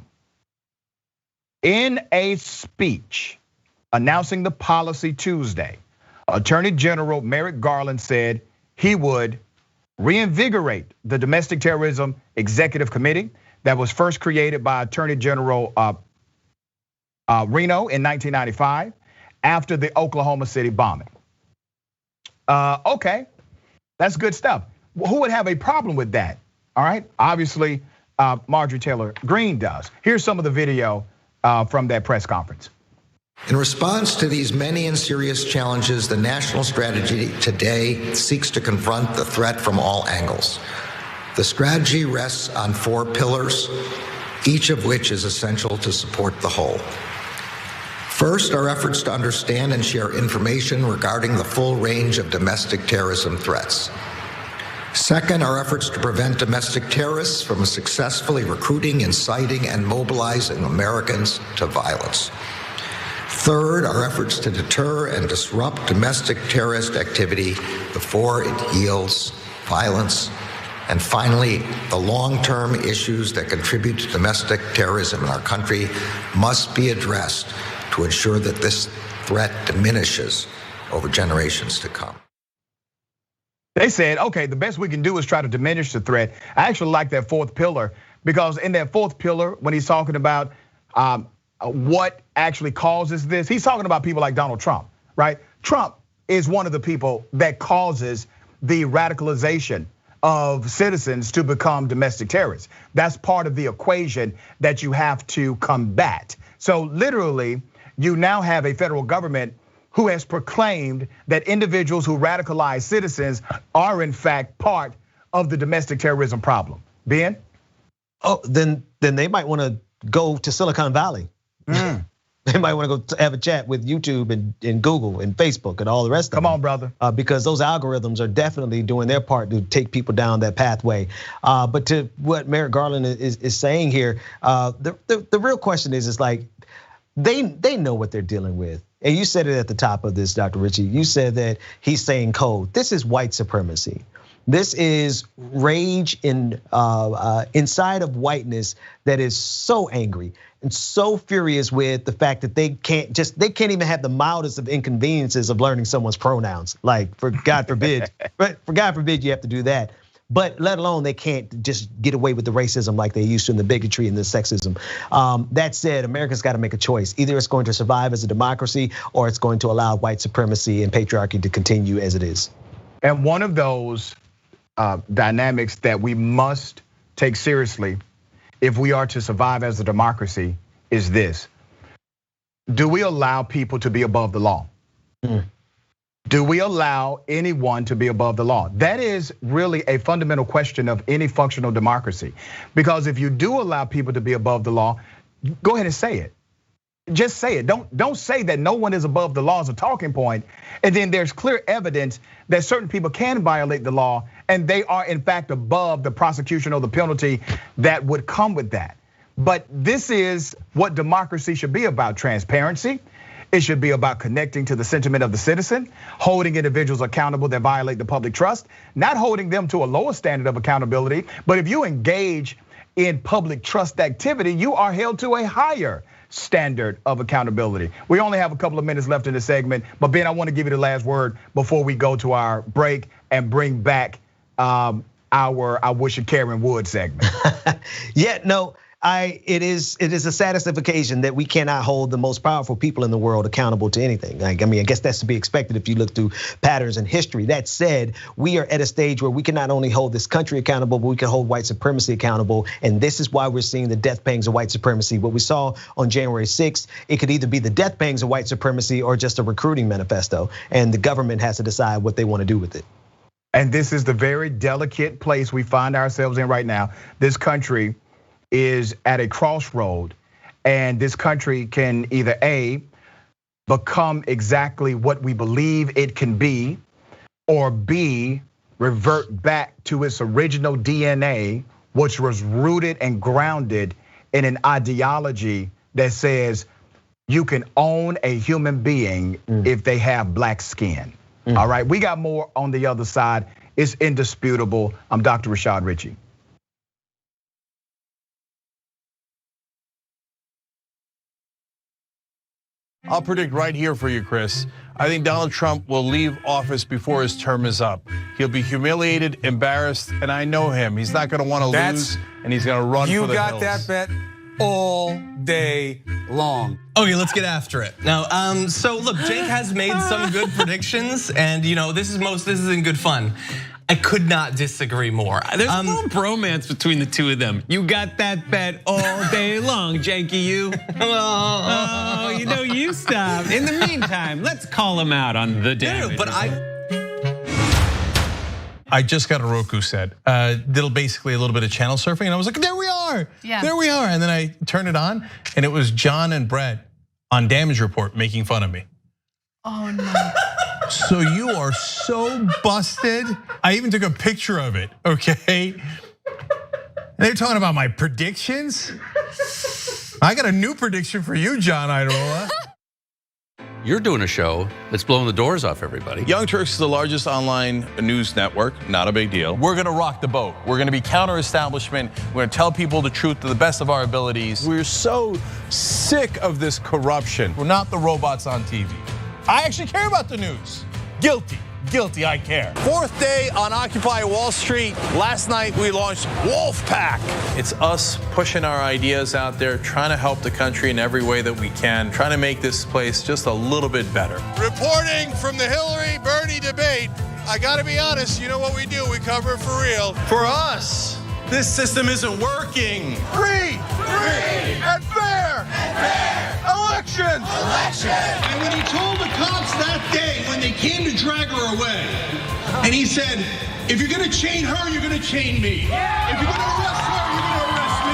In a speech announcing the policy Tuesday, Attorney General Merrick Garland said he would reinvigorate the Domestic Terrorism Executive Committee that was first created by Attorney General Reno in 1995 after the Oklahoma City bombing. Okay, that's good stuff. Who would have a problem with that? All right, obviously Marjorie Taylor Greene does. Here's some of the video from that press conference. In response to these many and serious challenges, the national strategy today seeks to confront the threat from all angles. The strategy rests on 4 pillars, each of which is essential to support the whole. First, our efforts to understand and share information regarding the full range of domestic terrorism threats. Second, our efforts to prevent domestic terrorists from successfully recruiting, inciting, and mobilizing Americans to violence. Third, our efforts to deter and disrupt domestic terrorist activity before it yields violence. And finally, the long-term issues that contribute to domestic terrorism in our country must be addressed to ensure that this threat diminishes over generations to come. They said, okay, the best we can do is try to diminish the threat. I actually like that fourth pillar, because in that fourth pillar, when he's talking about what actually causes this, he's talking about people like Donald Trump, right? Trump is one of the people that causes the radicalization of citizens to become domestic terrorists. That's part of the equation that you have to combat. So literally, you now have a federal government who has proclaimed that individuals who radicalize citizens are in fact part of the domestic terrorism problem. Ben? Oh, then they might want to go to Silicon Valley. They might want to go have a chat with YouTube and Google and Facebook and all the rest of them. Come on, brother. Because those algorithms are definitely doing their part to take people down that pathway. But to what Merrick Garland is saying here, the real question is like, they know what they're dealing with. And you said it at the top of this, Dr. Richey. You said that he's saying code. This is white supremacy. This is rage inside of whiteness that is so angry and so furious with the fact that they can't even have the mildest of inconveniences of learning someone's pronouns. Like, for God forbid, for God forbid you have to do that. But let alone they can't just get away with the racism like they used to, and the bigotry and the sexism. That said, America's got to make a choice. Either it's going to survive as a democracy, or it's going to allow white supremacy and patriarchy to continue as it is. And one of those dynamics that we must take seriously if we are to survive as a democracy is this: do we allow people to be above the law? Do we allow anyone to be above the law? That is really a fundamental question of any functional democracy. Because if you do allow people to be above the law, go ahead and say it. Just say it. Don't say that no one is above the law as a talking point, and then there's clear evidence that certain people can violate the law, and they are in fact above the prosecution or the penalty that would come with that. But this is what democracy should be about: transparency. It should be about connecting to the sentiment of the citizen, holding individuals accountable that violate the public trust, not holding them to a lower standard of accountability. But if you engage in public trust activity, you are held to a higher standard of accountability. We only have a couple of minutes left in the segment, but Ben, I want to give you the last word before we go to our break and bring back our I Wish a Karen Would segment. It is a saddest of occasion that we cannot hold the most powerful people in the world accountable to anything. I guess that's to be expected if you look through patterns in history. That said, we are at a stage where we can not only hold this country accountable, but we can hold white supremacy accountable. And this is why we're seeing the death pangs of white supremacy. What we saw on January 6th, it could either be the death pangs of white supremacy or just a recruiting manifesto. And the government has to decide what they want to do with it. And this is the very delicate place we find ourselves in right now. This country is at a crossroad, and this country can either A, become exactly what we believe it can be, or B, revert back to its original DNA, which was rooted and grounded in an ideology that says you can own a human being if they have black skin. All right, we got more on the other side. It's indisputable. I'm Dr. Rashad Richey. I'll predict right here for you, Chris. I think Donald Trump will leave office before his term is up. He'll be humiliated, embarrassed, and I know him. He's not going to want to lose, and he's going to run for the hills. You got that bet all day long. Okay, let's get after it. Now, so look, Jake has made some good predictions, and this is in good fun. I could not disagree more. There's a little bromance between the two of them. You got that bet all day long, Janky, you. Oh, you stop. In the meantime, let's call him out on the damage. But I just got a Roku set. Did basically a little bit of channel surfing, and I was like, there we are. Yeah. There we are. And then I turned it on, and it was John and Brett on Damage Report making fun of me. Oh no. So you are so busted. I even took a picture of it, okay? They're talking about my predictions. I got a new prediction for you, John Idarola. You're doing a show that's blowing the doors off everybody. Young Turks is the largest online news network, not a big deal. We're gonna rock the boat. We're gonna be counter-establishment. We're gonna tell people the truth to the best of our abilities. We're so sick of this corruption. We're not the robots on TV. I actually care about the news. Guilty, I care. Fourth day on Occupy Wall Street. Last night we launched Wolfpack. It's us pushing our ideas out there, trying to help the country in every way that we can, trying to make this place just a little bit better. Reporting from the Hillary-Bernie debate, I gotta be honest, you know what we do, we cover it for real. For us, this system isn't working. Free and fair elections. And when he told the cops that day, when they came to drag her away, and he said, if you're gonna chain her, you're gonna chain me. If you're gonna arrest her, you're gonna arrest me.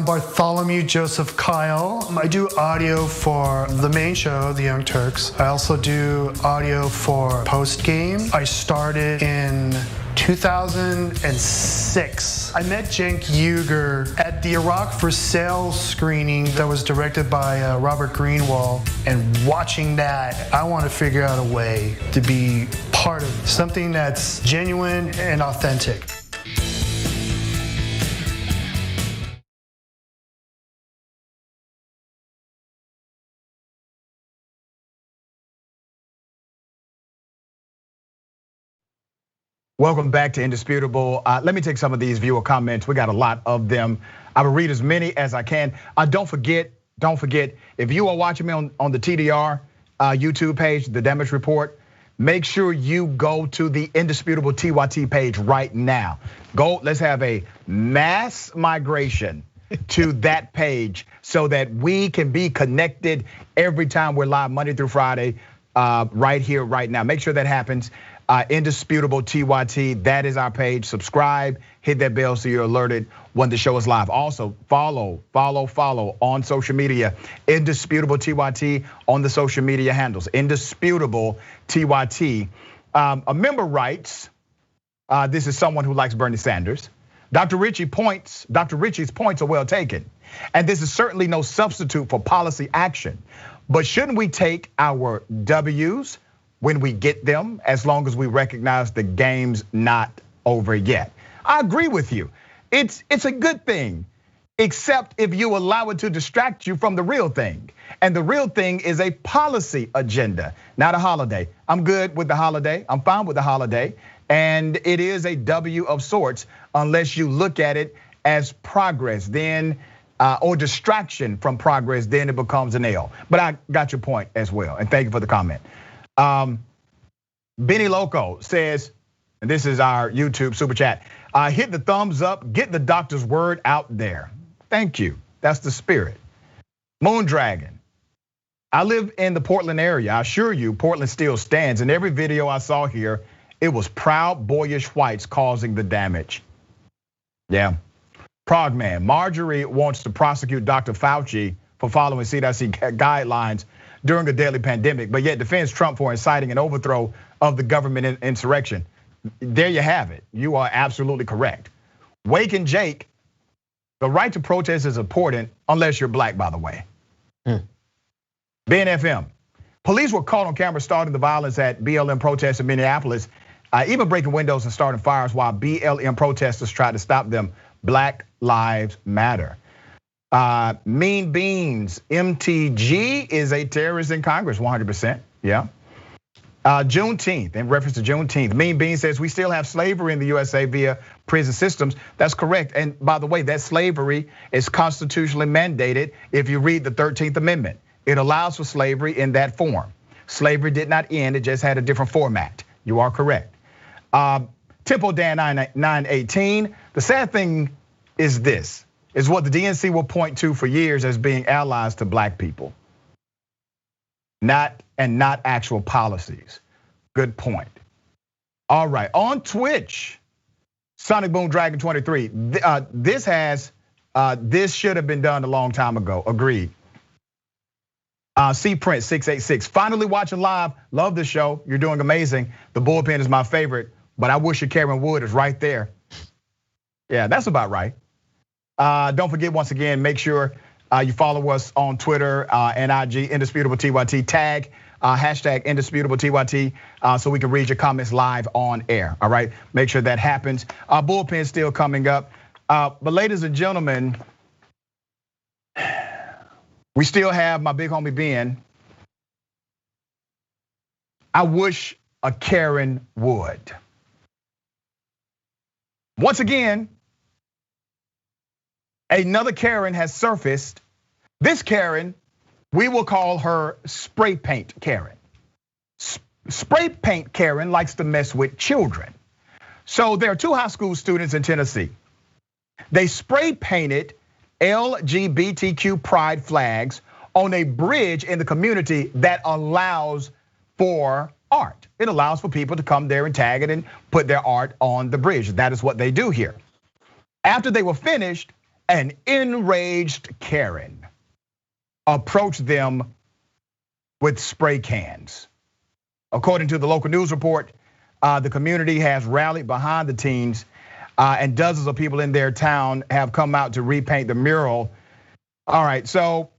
Bartholomew Joseph Kyle. I do audio for the main show, The Young Turks. I also do audio for Post Game. I started in 2006. I met Cenk Uygur at the Iraq for Sale screening that was directed by Robert Greenwald. And watching that, I want to figure out a way to be part of something that's genuine and authentic. Welcome back to Indisputable. Let me take some of these viewer comments. We got a lot of them. I will read as many as I can. Don't forget, if you are watching me on the TDR YouTube page, the Damage Report, make sure you go to the Indisputable TYT page right now. Let's have a mass migration to that page so that we can be connected every time we're live Monday through Friday, right here, right now. Make sure that happens. Indisputable TYT, that is our page. Subscribe, hit that bell so you're alerted when the show is live. Also, follow on social media. Indisputable TYT on the social media handles. Indisputable TYT. A member writes, this is someone who likes Bernie Sanders. Dr. Richey's points are well taken. And this is certainly no substitute for policy action. But shouldn't we take our W's when we get them, as long as we recognize the game's not over yet? I agree with you. It's a good thing, except if you allow it to distract you from the real thing. And the real thing is a policy agenda, not a holiday. I'm good with the holiday. I'm fine with the holiday. And it is a W of sorts, unless you look at it as progress, then, or distraction from progress, then it becomes an L. But I got your point as well, and thank you for the comment. Benny Loco says, and this is our YouTube super chat, hit the thumbs up, get the doctor's word out there. Thank you, that's the spirit. Moon Dragon, I live in the Portland area. I assure you, Portland still stands. In every video I saw here, it was proud, boyish whites causing the damage. Yeah. Prague man, Marjorie wants to prosecute Dr. Fauci for following CDC guidelines during a deadly pandemic, but yet defends Trump for inciting an overthrow of the government insurrection. There you have it. You are absolutely correct. Wake and Jake, the right to protest is important unless you're black, by the way. BNFM, police were caught on camera starting the violence at BLM protests in Minneapolis, even breaking windows and starting fires while BLM protesters tried to stop them. Black Lives Matter. Mean Beans, MTG is a terrorist in Congress, 100%, yeah. Juneteenth, in reference to Juneteenth, Mean Beans says we still have slavery in the USA via prison systems. That's correct, and by the way, that slavery is constitutionally mandated if you read the 13th Amendment. It allows for slavery in that form. Slavery did not end, it just had a different format. You are correct. Tempo Dan 918, the sad thing is this, is what the DNC will point to for years as being allies to black people. Not actual policies. Good point. All right, on Twitch, Sonic Boom Dragon 23. This should have been done a long time ago. Agreed. C Print 686. Finally watching live. Love the show. You're doing amazing. The Bullpen is my favorite, but I wish Karen Wood is right there. Yeah, that's about right. Don't forget, once again, make sure you follow us on Twitter and IG, Indisputable TYT, tag hashtag Indisputable TYT, so we can read your comments live on air. All right, make sure that happens. Bullpen still coming up, but ladies and gentlemen, we still have my big homie Ben. I wish a Karen would. Once again, another Karen has surfaced. This Karen, we will call her spray paint Karen. Spray paint Karen likes to mess with children. So there are two high school students in Tennessee. They spray painted LGBTQ pride flags on a bridge in the community that allows for art. It allows for people to come there and tag it and put their art on the bridge. That is what they do here. After they were finished, an enraged Karen approached them with spray cans. According to the local news report, the community has rallied behind the teens, and dozens of people in their town have come out to repaint the mural. All right, so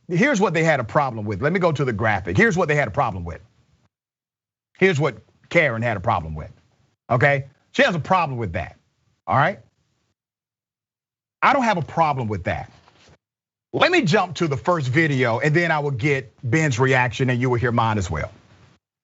here's what they had a problem with. Let me go to the graphic. Here's what they had a problem with. Here's what Karen had a problem with, okay? She has a problem with that, all right? I don't have a problem with that. Let me jump to the first video and then I will get Ben's reaction and you will hear mine as well.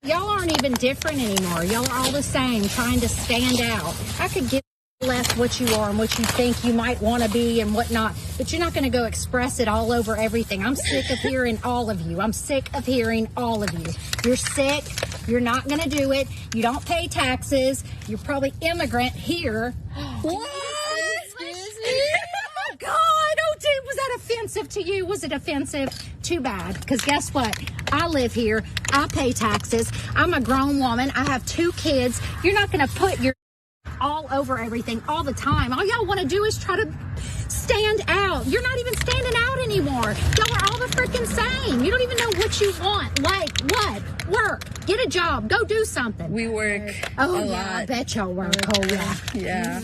Y'all aren't even different anymore. Y'all are all the same, trying to stand out. I could give less what you are and what you think you might want to be and whatnot, but you're not going to go express it all over everything. I'm sick of hearing all of you. I'm sick of hearing all of you. You're sick. You're not going to do it. You don't pay taxes. You're probably immigrant here. What? Oh God, oh dude, was that offensive to you? Was it offensive? Too bad, because guess what? I live here, I pay taxes, I'm a grown woman, I have 2 kids. You're not gonna put your all over everything all the time. All y'all wanna do is try to stand out. You're not even standing out anymore. Y'all are all the freaking same. You don't even know what you want. Like what? Work, get a job, go do something. We work oh a yeah, lot. I bet y'all work, oh yeah. Yeah.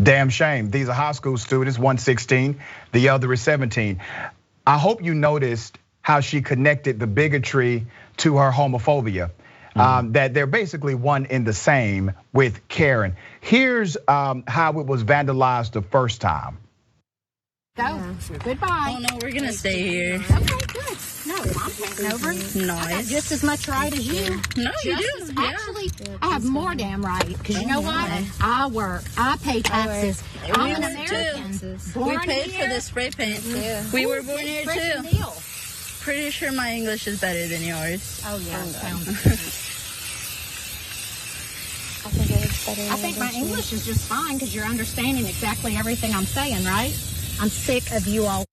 Damn shame. These are high school students, one 16, the other is 17. I hope you noticed how she connected the bigotry to her homophobia. That they're basically one in the same with Karen. Here's how it was vandalized the first time. Go. Yeah. Goodbye. Oh no, we're gonna stay here. Okay, good. No, I'm taking over. Nice. I got just as much right as you. No, you do. Actually, I have more damn right. Because you know what? I work. I pay taxes. I'm an American. We paid for the spray paint. Yeah. We were born here too. Pretty sure my English is better than yours. Oh yeah. I think my English is just fine because you're understanding exactly everything I'm saying, right? I'm sick of you all.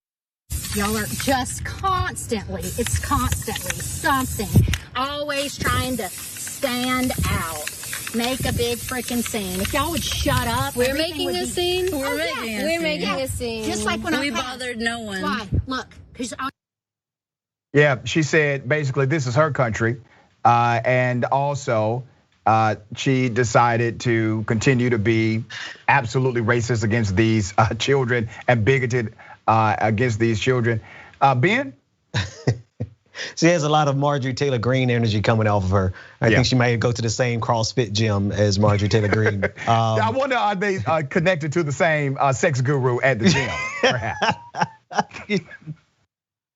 Y'all are just constantly, it's constantly something. Always trying to stand out. Make a big freaking scene. If y'all would shut up. We're making a scene. We're making a scene. Just like when we bothered no one. Why? Look, because yeah, she said basically this is her country, and also she decided to continue to be absolutely racist against these children and bigoted against these children. Ben? She has a lot of Marjorie Taylor Greene energy coming off of her. I think she might go to the same CrossFit gym as Marjorie Taylor Greene. I wonder, are they connected to the same sex guru at the gym, perhaps?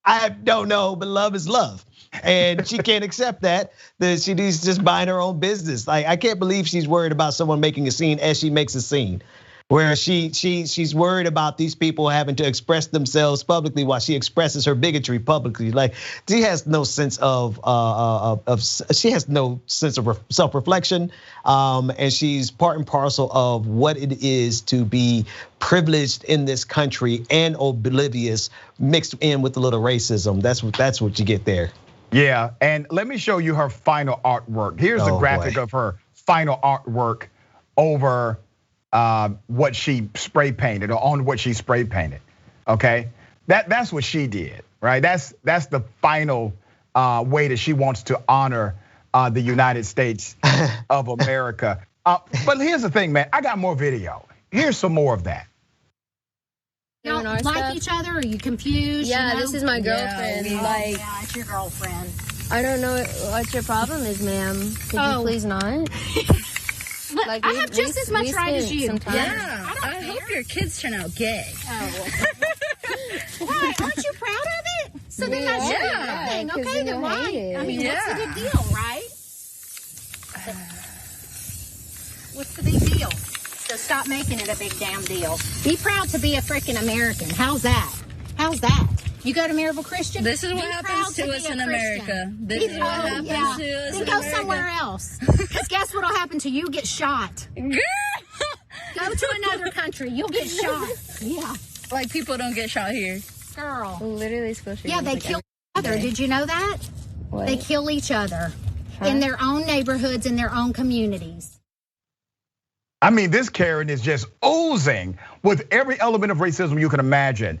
I don't know, but love is love. And she can't accept that she needs to just mind her own business. Like, I can't believe she's worried about someone making a scene as she makes a scene. Where she's worried about these people having to express themselves publicly while she expresses her bigotry publicly. Like, she has no sense of self-reflection, and she's part and parcel of what it is to be privileged in this country and oblivious, mixed in with a little racism. That's what you get there. Yeah, and let me show you her final artwork. Here's the graphic of her final artwork over what she spray painted, or on what she spray painted. Okay, that's what she did, right? That's the final way that she wants to honor the United States of America. But here's the thing, man. I got more video. Here's some more of that. You don't like each other? Are you confused? Yeah, you know? This is my girlfriend. Yeah, it's your girlfriend. I don't know what your problem is, ma'am. Could you please not? Like, I have just as much right as you. Yeah, I hope your kids turn out gay. Why? Aren't you proud of it? So then that's your thing. Okay, then why? I mean, what's the big deal, right? What's the big deal? So stop making it a big damn deal. Be proud to be a freaking American. How's that? How's that? You go to Maryville Christian? This is what happens to us in America. This is what happens to us in America. Then go somewhere else. Because guess what'll happen to you? Get shot. Girl! Go to another country. You'll get shot. Yeah. Like, people don't get shot here. Girl. Literally school shootings. Yeah, they kill each other. Did you know that? What? They kill each other in their own neighborhoods, in their own communities. I mean, this Karen is just oozing with every element of racism you can imagine.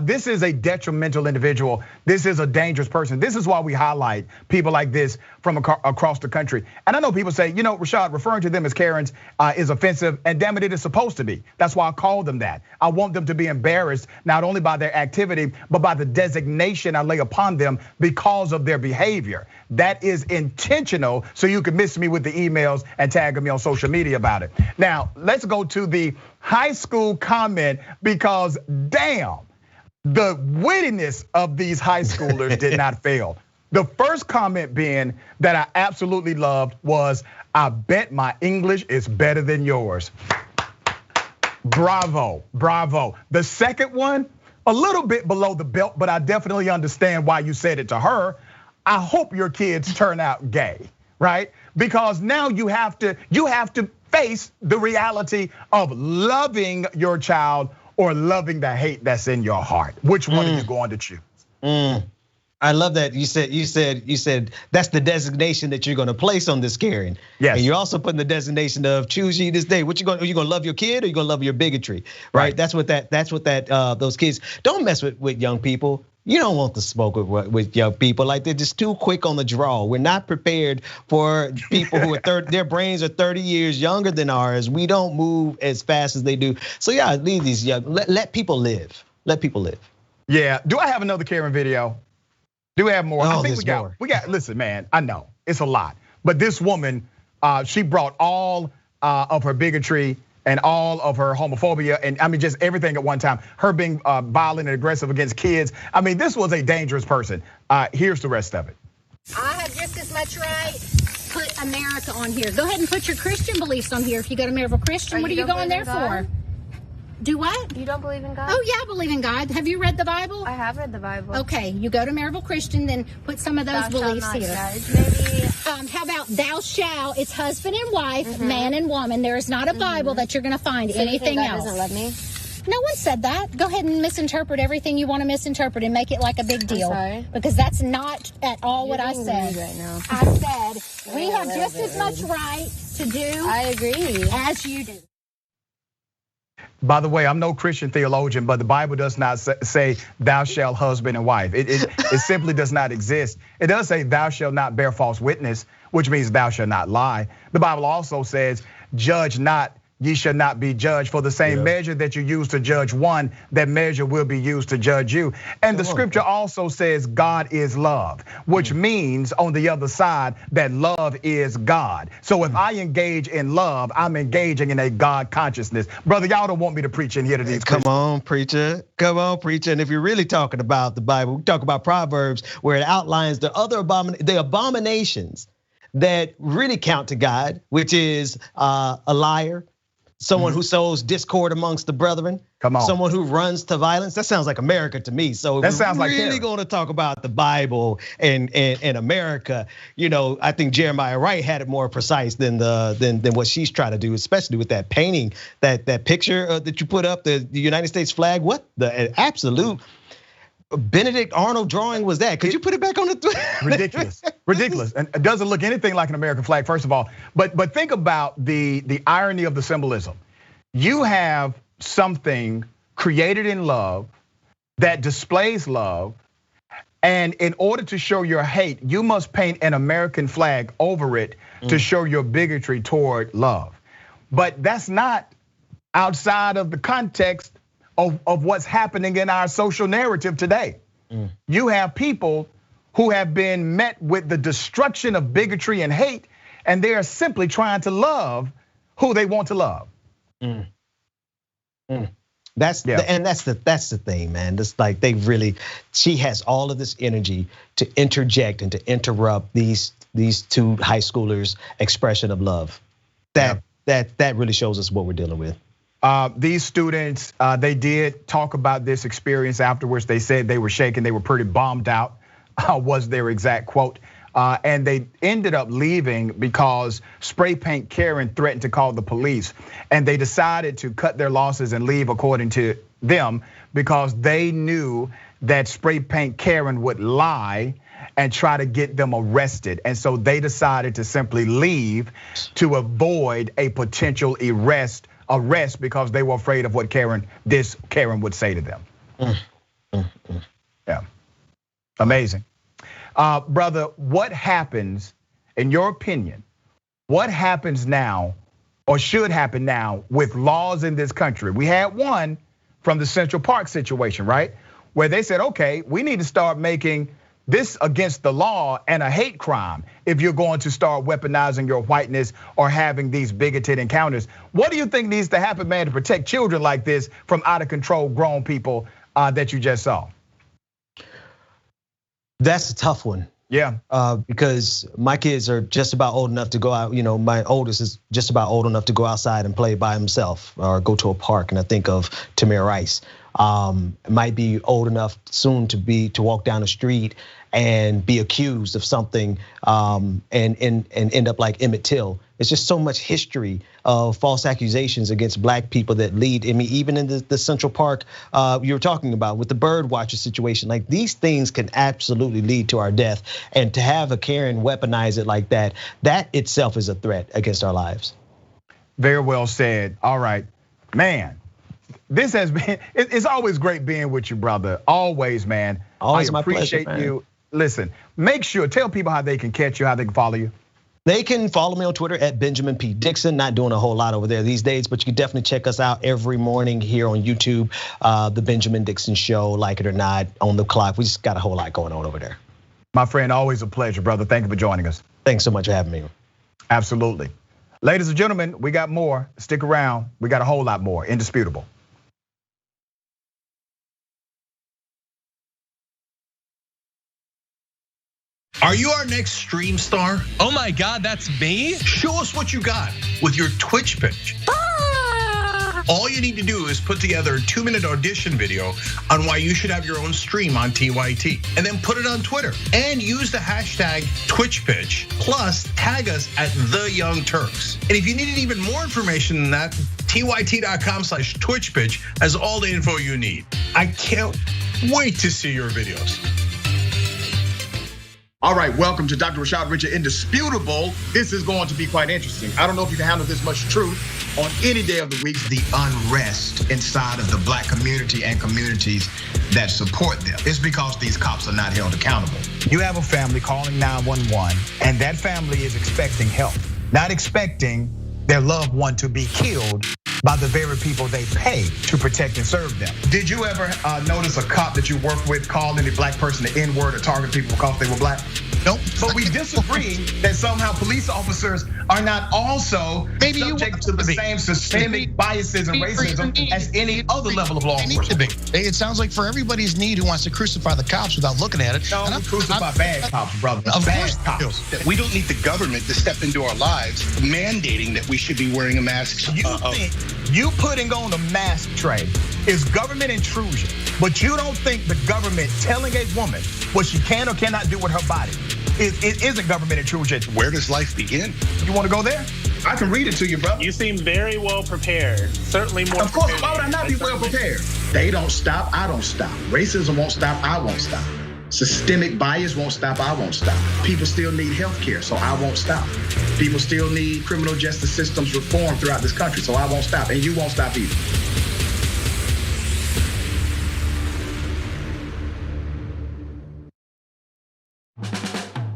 This is a detrimental individual. This is a dangerous person. This is why we highlight people like this from across the country. And I know people say, you know, Rashad, referring to them as Karens is offensive, and damn it is supposed to be. That's why I call them that. I want them to be embarrassed, not only by their activity, but by the designation I lay upon them because of their behavior. That is intentional, so you can miss me with the emails and tag me on social media about it. Now, let's go to the high school comment, because damn, the wittiness of these high schoolers did not fail. The first comment being that I absolutely loved was, I bet my English is better than yours. Bravo, bravo. The second one, a little bit below the belt, but I definitely understand why you said it to her. I hope your kids turn out gay, right? Because now you have to face the reality of loving your child or loving the hate that's in your heart. Which one are you going to choose? I love that you said that's the designation that you're going to place on this Karen. Yes. And you're also putting the designation of choose ye this day. Are you going to love your kid, or you going to love your bigotry? Right. That's what those kids don't mess with young people. You don't want to smoke with young people. Like, they're just too quick on the draw. We're not prepared for people who are their brains are 30 years younger than ours. We don't move as fast as they do. So yeah, leave these young. Let people live. Let people live. Yeah. Do I have another Karen video? Do we have more? Oh, I think we got. Listen, man. I know it's a lot, but this woman, she brought all of her bigotry and all of her homophobia, and I mean just everything at one time. Her being violent and aggressive against kids. I mean, this was a dangerous person. Here's the rest of it. I have just as much right. Put America on here. Go ahead and put your Christian beliefs on here. If you go to Maryville Christian, what are you going there for? Do what? You don't believe in God? Oh yeah, I believe in God. Have you read the Bible? I have read the Bible. Okay, you go to Maryville Christian, then put some of those beliefs here. Maybe. How about thou shalt? It's husband and wife, man and woman. There is not a Bible that you're going to find anything else. God doesn't love me? No one said that. Go ahead and misinterpret everything you want to misinterpret and make it like a big deal. Because that's not at all what I said. Right now. I said we have just as much right to do. I agree. As you do. By the way, I'm no Christian theologian, but the Bible does not say thou shalt husband and wife. It simply does not exist. It does say thou shalt not bear false witness, which means thou shalt not lie. The Bible also says, judge not, ye shall not be judged. For the same measure that you use to judge one, that measure will be used to judge you. And the scripture also says God is love, which means on the other side that love is God. So if I engage in love, I'm engaging in a God consciousness. Brother, y'all don't want me to preach in here to these Come on, preacher. Come on, preacher. And if you're really talking about the Bible, we talk about Proverbs where it outlines the other abominations that really count to God, which is a liar, someone who sows discord amongst the brethren. Come on. Someone who runs to violence. That sounds like America to me. So if we're really going to talk about the Bible and America, I think Jeremiah Wright had it more precise than what she's trying to do, especially with that painting, that picture that you put up, the United States flag. What the absolute Benedict Arnold drawing was that? Could you put it back on the ridiculous, and it doesn't look anything like an American flag, first of all. But think about the irony of the symbolism. You have something created in love that displays love, and in order to show your hate, you must paint an American flag over it to show your bigotry toward love. But that's not outside of the context of what's happening in our social narrative today. You have people who have been met with the destruction of bigotry and hate, and they are simply trying to love who they want to love. That's the thing, man. It's like she has all of this energy to interject and to interrupt these two high schoolers' expression of love. That really shows us what we're dealing with. These students, they did talk about this experience afterwards. They said they were shaken, they were pretty bombed out, was their exact quote. And they ended up leaving because Spray Paint Karen threatened to call the police. And they decided to cut their losses and leave, according to them, because they knew that Spray Paint Karen would lie and try to get them arrested. And so they decided to simply leave to avoid a potential arrest because they were afraid of what Karen would say to them. Yeah, amazing. Brother, what happens, in your opinion, what happens now or should happen now with laws in this country? We had one from the Central Park situation, right? Where they said, okay, we need to start making this against the law and a hate crime if you're going to start weaponizing your whiteness or having these bigoted encounters. What do you think needs to happen, man, to protect children like this from out of control grown people that you just saw? That's a tough one. Yeah. Because my kids are just about old enough to go out. My oldest is just about old enough to go outside and play by himself or go to a park. And I think of Tamir Rice. Might be old enough soon to walk down the street and be accused of something and end up like Emmett Till. It's just so much history of false accusations against black people that lead. I mean, even in the Central Park you were talking about with the bird watcher situation, like these things can absolutely lead to our death. And to have a Karen weaponize it like that itself is a threat against our lives. Very well said. All right, man. This has been, it's always great being with you, brother. Always, man. Always my pleasure, pleasure, man. You. Listen, make sure, tell people how they can catch you, how they can follow you. They can follow me on Twitter at Benjamin P. Dixon. Not doing a whole lot over there these days, but you can definitely check us out every morning here on YouTube. The Benjamin Dixon Show, like it or not, on the clock. We just got a whole lot going on over there. My friend, always a pleasure, brother. Thank you for joining us. Thanks so much for having me. Absolutely. Ladies and gentlemen, we got more. Stick around. We got a whole lot more. Indisputable. Are you our next stream star? Oh my God, that's me? Show us what you got with your Twitch pitch. All you need to do is put together a 2-minute audition video on why you should have your own stream on TYT, and then put it on Twitter and use the hashtag TwitchPitch, plus tag us at The Young Turks. And if you needed even more information than that, tyt.com/twitchpitch has all the info you need. I can't wait to see your videos. All right, welcome to Dr. Rashad Richey, Indisputable. This is going to be quite interesting. I don't know if you can handle this much truth on any day of the week. The unrest inside of the black community and communities that support them. It's because these cops are not held accountable. You have a family calling 911, and that family is expecting help, not expecting their loved one to be killed by the very people they pay to protect and serve them. Did you ever notice a cop that you work with call any black person the N-word or target people because they were black? Nope. But we disagree that somehow police officers are not also subject to the same systemic biases and racism as any other level of law enforcement. It sounds like for everybody's need who wants to crucify the cops without looking at it. No, crucify bad cops, brother. Of bad course. cops. We don't need the government to step into our lives, mandating that we should be wearing a mask. You think you putting on a mask, Trey, is government intrusion, but you don't think the government telling a woman what she can or cannot do with her body it isn't government intrusion. Where does life begin? You want to go there? I can read it to you, bro. You seem very well prepared. Certainly more. Of course, why would I not be well prepared? They don't stop, I don't stop. Racism won't stop, I won't stop. Systemic bias won't stop, I won't stop. People still need health care, so I won't stop. People still need criminal justice systems reform throughout this country, so I won't stop, and you won't stop either.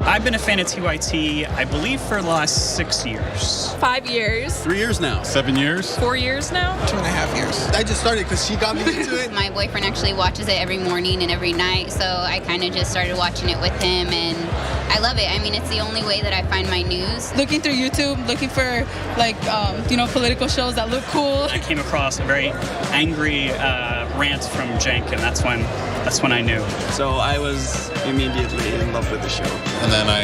I've been a fan of TYT, I believe, for the last 6 years. 5 years. 3 years now. 7 years. 4 years now. 2.5 years. I just started because she got me into it. My boyfriend actually watches it every morning and every night, so I kind of just started watching it with him, and I love it. I mean, it's the only way that I find my news. Looking through YouTube, looking for political shows that look cool. I came across a very angry rant from Cenk, and that's when I knew. So I was immediately in love with the show. And then I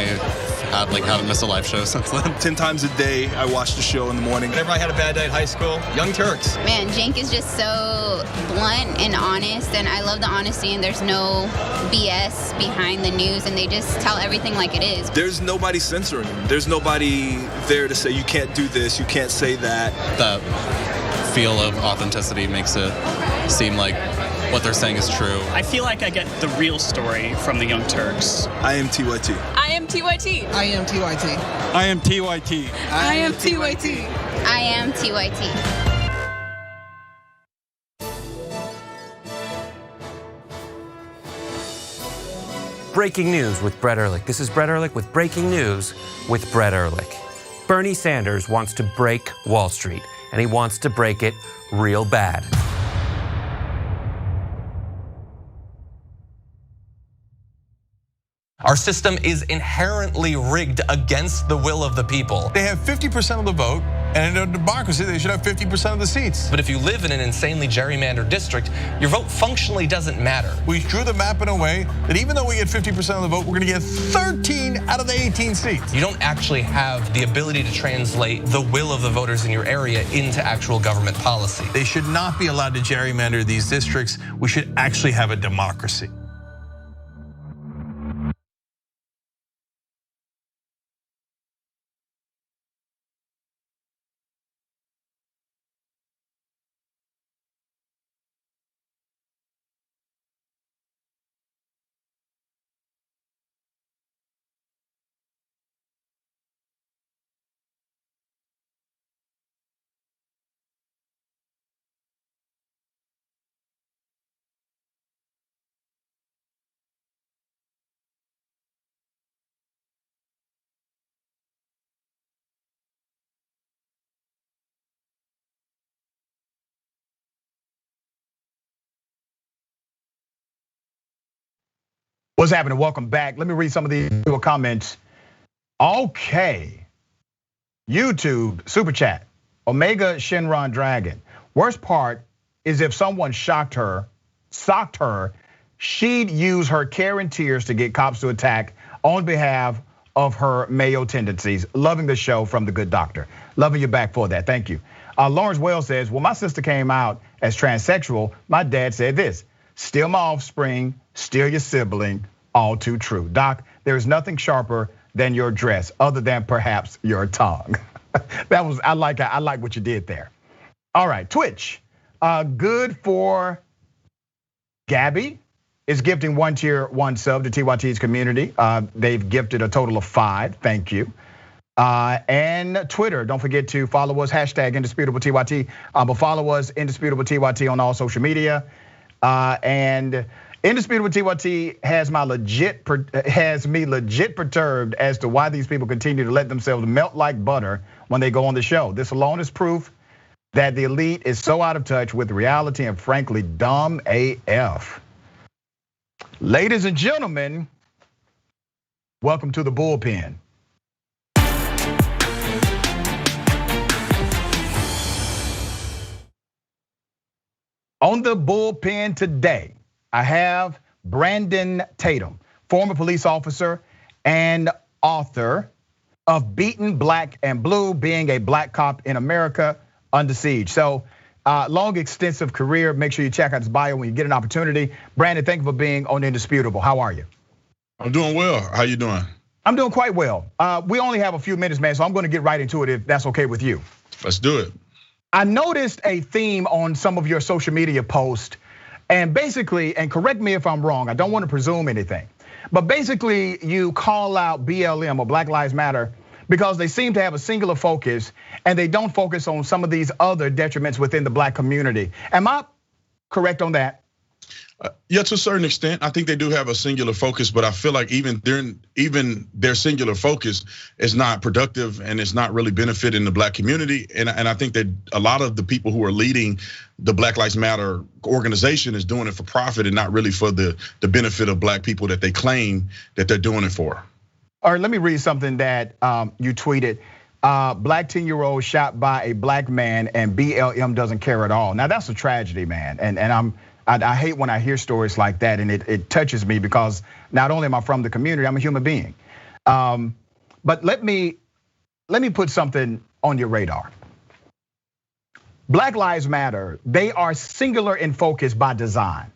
had how to miss a live show since then. 10 times a day, I watched the show in the morning. Whenever I had a bad day in high school, Young Turks. Man, Cenk is just so blunt and honest, and I love the honesty, and there's no BS behind the news, and they just tell everything like it is. There's nobody censoring him. There's nobody there to say, you can't do this, you can't say that. That feel of authenticity makes it seem like what they're saying is true. I feel like I get the real story from the Young Turks. I am TYT. I am TYT. I am TYT. I am TYT. I am TYT. I am TYT. Breaking news with Brett Ehrlich. This is Brett Ehrlich with breaking news with Brett Ehrlich. Bernie Sanders wants to break Wall Street, and he wants to break it real bad. Our system is inherently rigged against the will of the people. They have 50% of the vote, and in a democracy, they should have 50% of the seats. But if you live in an insanely gerrymandered district, your vote functionally doesn't matter. We drew the map in a way that even though we get 50% of the vote, we're gonna get 13 out of the 18 seats. You don't actually have the ability to translate the will of the voters in your area into actual government policy. They should not be allowed to gerrymander these districts. We should actually have a democracy. What's happening? Welcome back. Let me read some of the comments. Okay. YouTube, super chat, Omega Shinron Dragon. Worst part is if someone socked her, she'd use her care and tears to get cops to attack on behalf of her male tendencies. Loving the show from the good doctor. Loving you back for that, thank you. Lawrence Wells says, when my sister came out as transsexual, my dad said this, steal my offspring, steal your sibling, all too true. Doc, there is nothing sharper than your dress, other than perhaps your tongue. I like what you did there. All right, Twitch. Good for Gabby is gifting 1 tier, 1 sub to TYT's community. They've gifted a total of 5. Thank you. And Twitter, don't forget to follow us, hashtag Indisputable TYT. But follow us, Indisputable TYT, on all social media. And Indisputable TYT has me legit perturbed as to why these people continue to let themselves melt like butter when they go on the show. This alone is proof that the elite is so out of touch with reality and frankly dumb AF. Ladies and gentlemen, welcome to the Bullpen. On the Bullpen today, I have Brandon Tatum, former police officer and author of Beaten Black and Blue, Being a Black Cop in America Under Siege. So long, extensive career. Make sure you check out his bio when you get an opportunity. Brandon, thank you for being on Indisputable. How are you? I'm doing well. How you doing? I'm doing quite well. We only have a few minutes, man, so I'm gonna get right into it if that's okay with you. Let's do it. I noticed a theme on some of your social media posts, and basically, and correct me if I'm wrong, I don't want to presume anything, but basically you call out BLM or Black Lives Matter because they seem to have a singular focus and they don't focus on some of these other detriments within the Black community. Am I correct on that? Yeah, to a certain extent, I think they do have a singular focus, but I feel like even their singular focus is not productive and it's not really benefiting the Black community. And I think that a lot of the people who are leading the Black Lives Matter organization is doing it for profit and not really for the benefit of Black people that they claim that they're doing it for. All right, let me read something that you tweeted. Black 10-year-old shot by a Black man and BLM doesn't care at all. Now that's a tragedy, man, and I hate when I hear stories like that, and it touches me because not only am I from the community, I'm a human being. But let me put something on your radar. Black Lives Matter, they are singular in focus by design,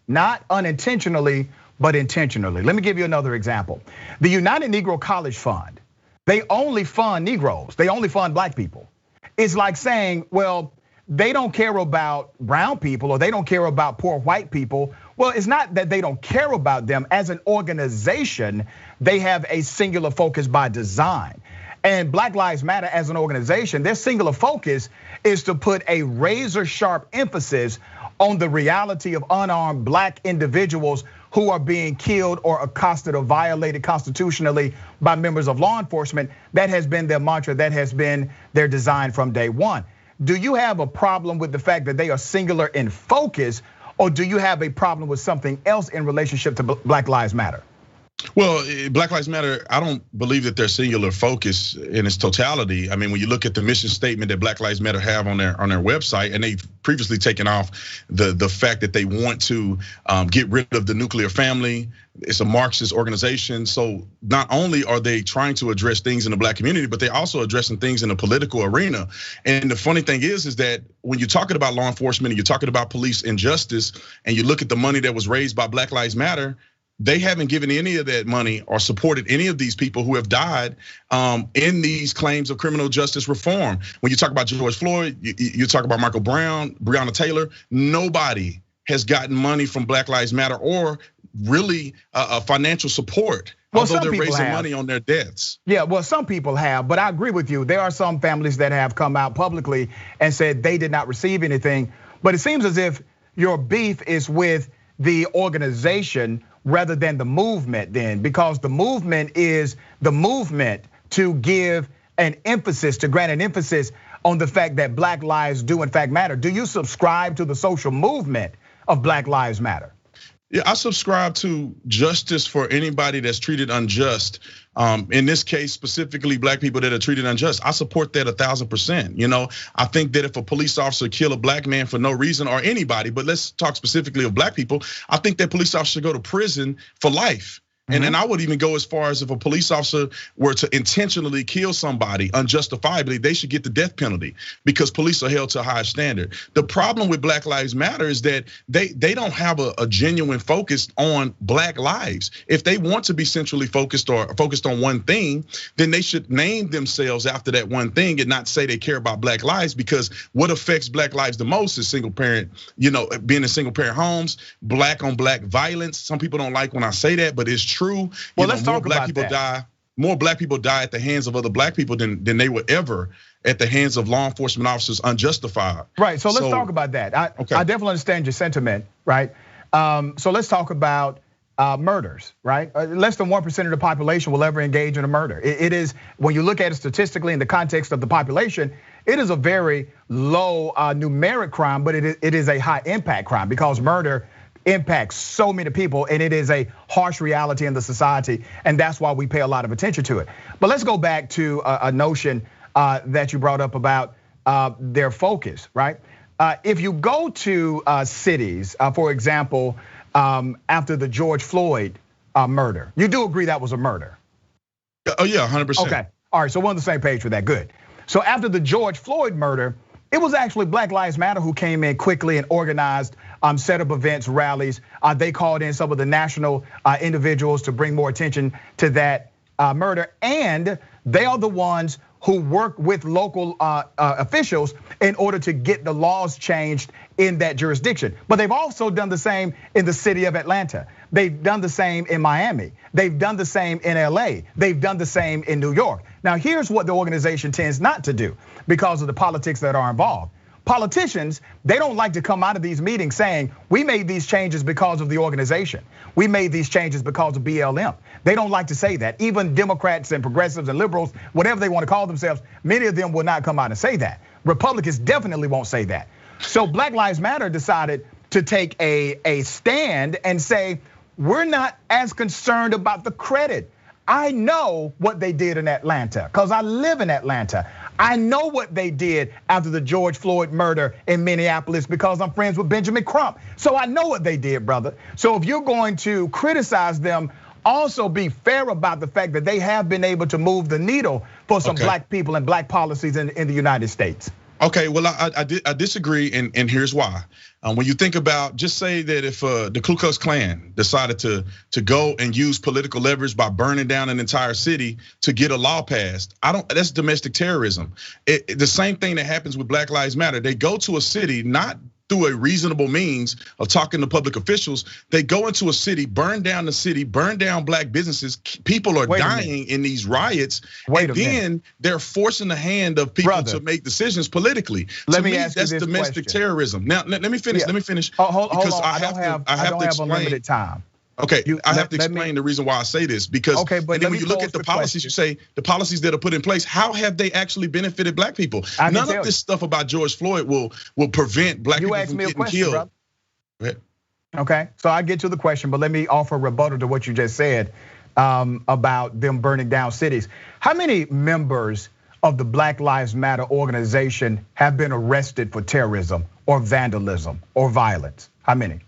not unintentionally, but intentionally. Let me give you another example. The United Negro College Fund, they only fund Negroes, they only fund Black people. It's like saying, well, they don't care about brown people or they don't care about poor white people. Well, it's not that they don't care about them. As an organization, they have a singular focus by design. And Black Lives Matter as an organization, their singular focus is to put a razor sharp emphasis on the reality of unarmed Black individuals who are being killed or accosted or violated constitutionally by members of law enforcement. That has been their mantra, that has been their design from day one. Do you have a problem with the fact that they are singular in focus, or do you have a problem with something else in relationship to Black Lives Matter? Well, Black Lives Matter, I don't believe that their singular focus in its totality. I mean, when you look at the mission statement that Black Lives Matter have on their website, and they've previously taken off the fact that they want to get rid of the nuclear family. It's a Marxist organization. So not only are they trying to address things in the Black community, but they're also addressing things in the political arena. And the funny thing is that when you're talking about law enforcement and you're talking about police injustice, and you look at the money that was raised by Black Lives Matter, they haven't given any of that money or supported any of these people who have died in these claims of criminal justice reform. When you talk about George Floyd, you talk about Michael Brown, Breonna Taylor, nobody has gotten money from Black Lives Matter or really financial support, although they're raising money on their deaths. Yeah, well, some people have, but I agree with you. There are some families that have come out publicly and said they did not receive anything. But it seems as if your beef is with the organization rather than the movement then, because the movement is the movement to give an emphasis, to grant an emphasis on the fact that Black lives do in fact matter. Do you subscribe to the social movement of Black Lives Matter? Yeah, I subscribe to justice for anybody that's treated unjust. In this case, specifically Black people that are treated unjust. I support that 1000%. You know, I think that if a police officer kill a Black man for no reason, or anybody, but let's talk specifically of Black people, I think that police officer should go to prison for life. And then I would even go as far as if a police officer were to intentionally kill somebody unjustifiably, they should get the death penalty because police are held to a higher standard. The problem with Black Lives Matter is that they don't have a genuine focus on Black lives. If they want to be centrally focused or focused on one thing, then they should name themselves after that one thing and not say they care about Black lives, because what affects Black lives the most is single parent, being in single parent homes, Black on Black violence. Some people don't like when I say that, but it's true. Well, let's talk about that. More Black people die at the hands of other Black people than they were ever at the hands of law enforcement officers unjustified. Right, so let's talk about that. I definitely understand your sentiment, right? So let's talk about murders, right? Less than 1% of the population will ever engage in a murder. It is, when you look at it statistically in the context of the population, it is a very low numeric crime, but it is a high impact crime because murder impacts so many people, and it is a harsh reality in the society, and that's why we pay a lot of attention to it. But let's go back to a notion that you brought up about their focus, right? If you go to cities, for example, after the George Floyd murder, you do agree that was a murder? Oh yeah, 100%. Okay, all right, so we're on the same page with that, good. So after the George Floyd murder, it was actually Black Lives Matter who came in quickly and organized set up events, rallies. They called in some of the national individuals to bring more attention to that murder. And they are the ones who work with local officials in order to get the laws changed in that jurisdiction. But they've also done the same in the city of Atlanta. They've done the same in Miami. They've done the same in LA. They've done the same in New York. Now, here's what the organization tends not to do because of the politics that are involved. Politicians, they don't like to come out of these meetings saying, we made these changes because of the organization. We made these changes because of BLM. They don't like to say that. Even Democrats and progressives and liberals, whatever they want to call themselves, many of them will not come out and say that. Republicans definitely won't say that. So Black Lives Matter decided to take a stand and say, we're not as concerned about the credit. I know what they did in Atlanta because I live in Atlanta. I know what they did after the George Floyd murder in Minneapolis because I'm friends with Benjamin Crump. So I know what they did, brother. So if you're going to criticize them, also be fair about the fact that they have been able to move the needle for some Black people and Black policies in the United States. Okay, well, I disagree, and here's why. When you think about, just say that if the Ku Klux Klan decided to go and use political leverage by burning down an entire city to get a law passed, that's domestic terrorism. The same thing that happens with Black Lives Matter. They go to a city not through a reasonable means of talking to public officials. They go into a city, burn down the city, burn down Black businesses. People are dying in these riots. And then they're forcing the hand of people to make decisions politically. Let me ask you this that's domestic question. terrorism. Now, let me finish. Let me finish. Hold on. I don't have unlimited time. Okay, I have to explain the reason why I say this because and then when you look at the policies, you say the policies that are put in place, how have they actually benefited Black people? None of this stuff about George Floyd will prevent Black people from getting killed. Okay, so I get to the question, but let me offer a rebuttal to what you just said about them burning down cities. How many members of the Black Lives Matter organization have been arrested for terrorism or vandalism or violence? How many?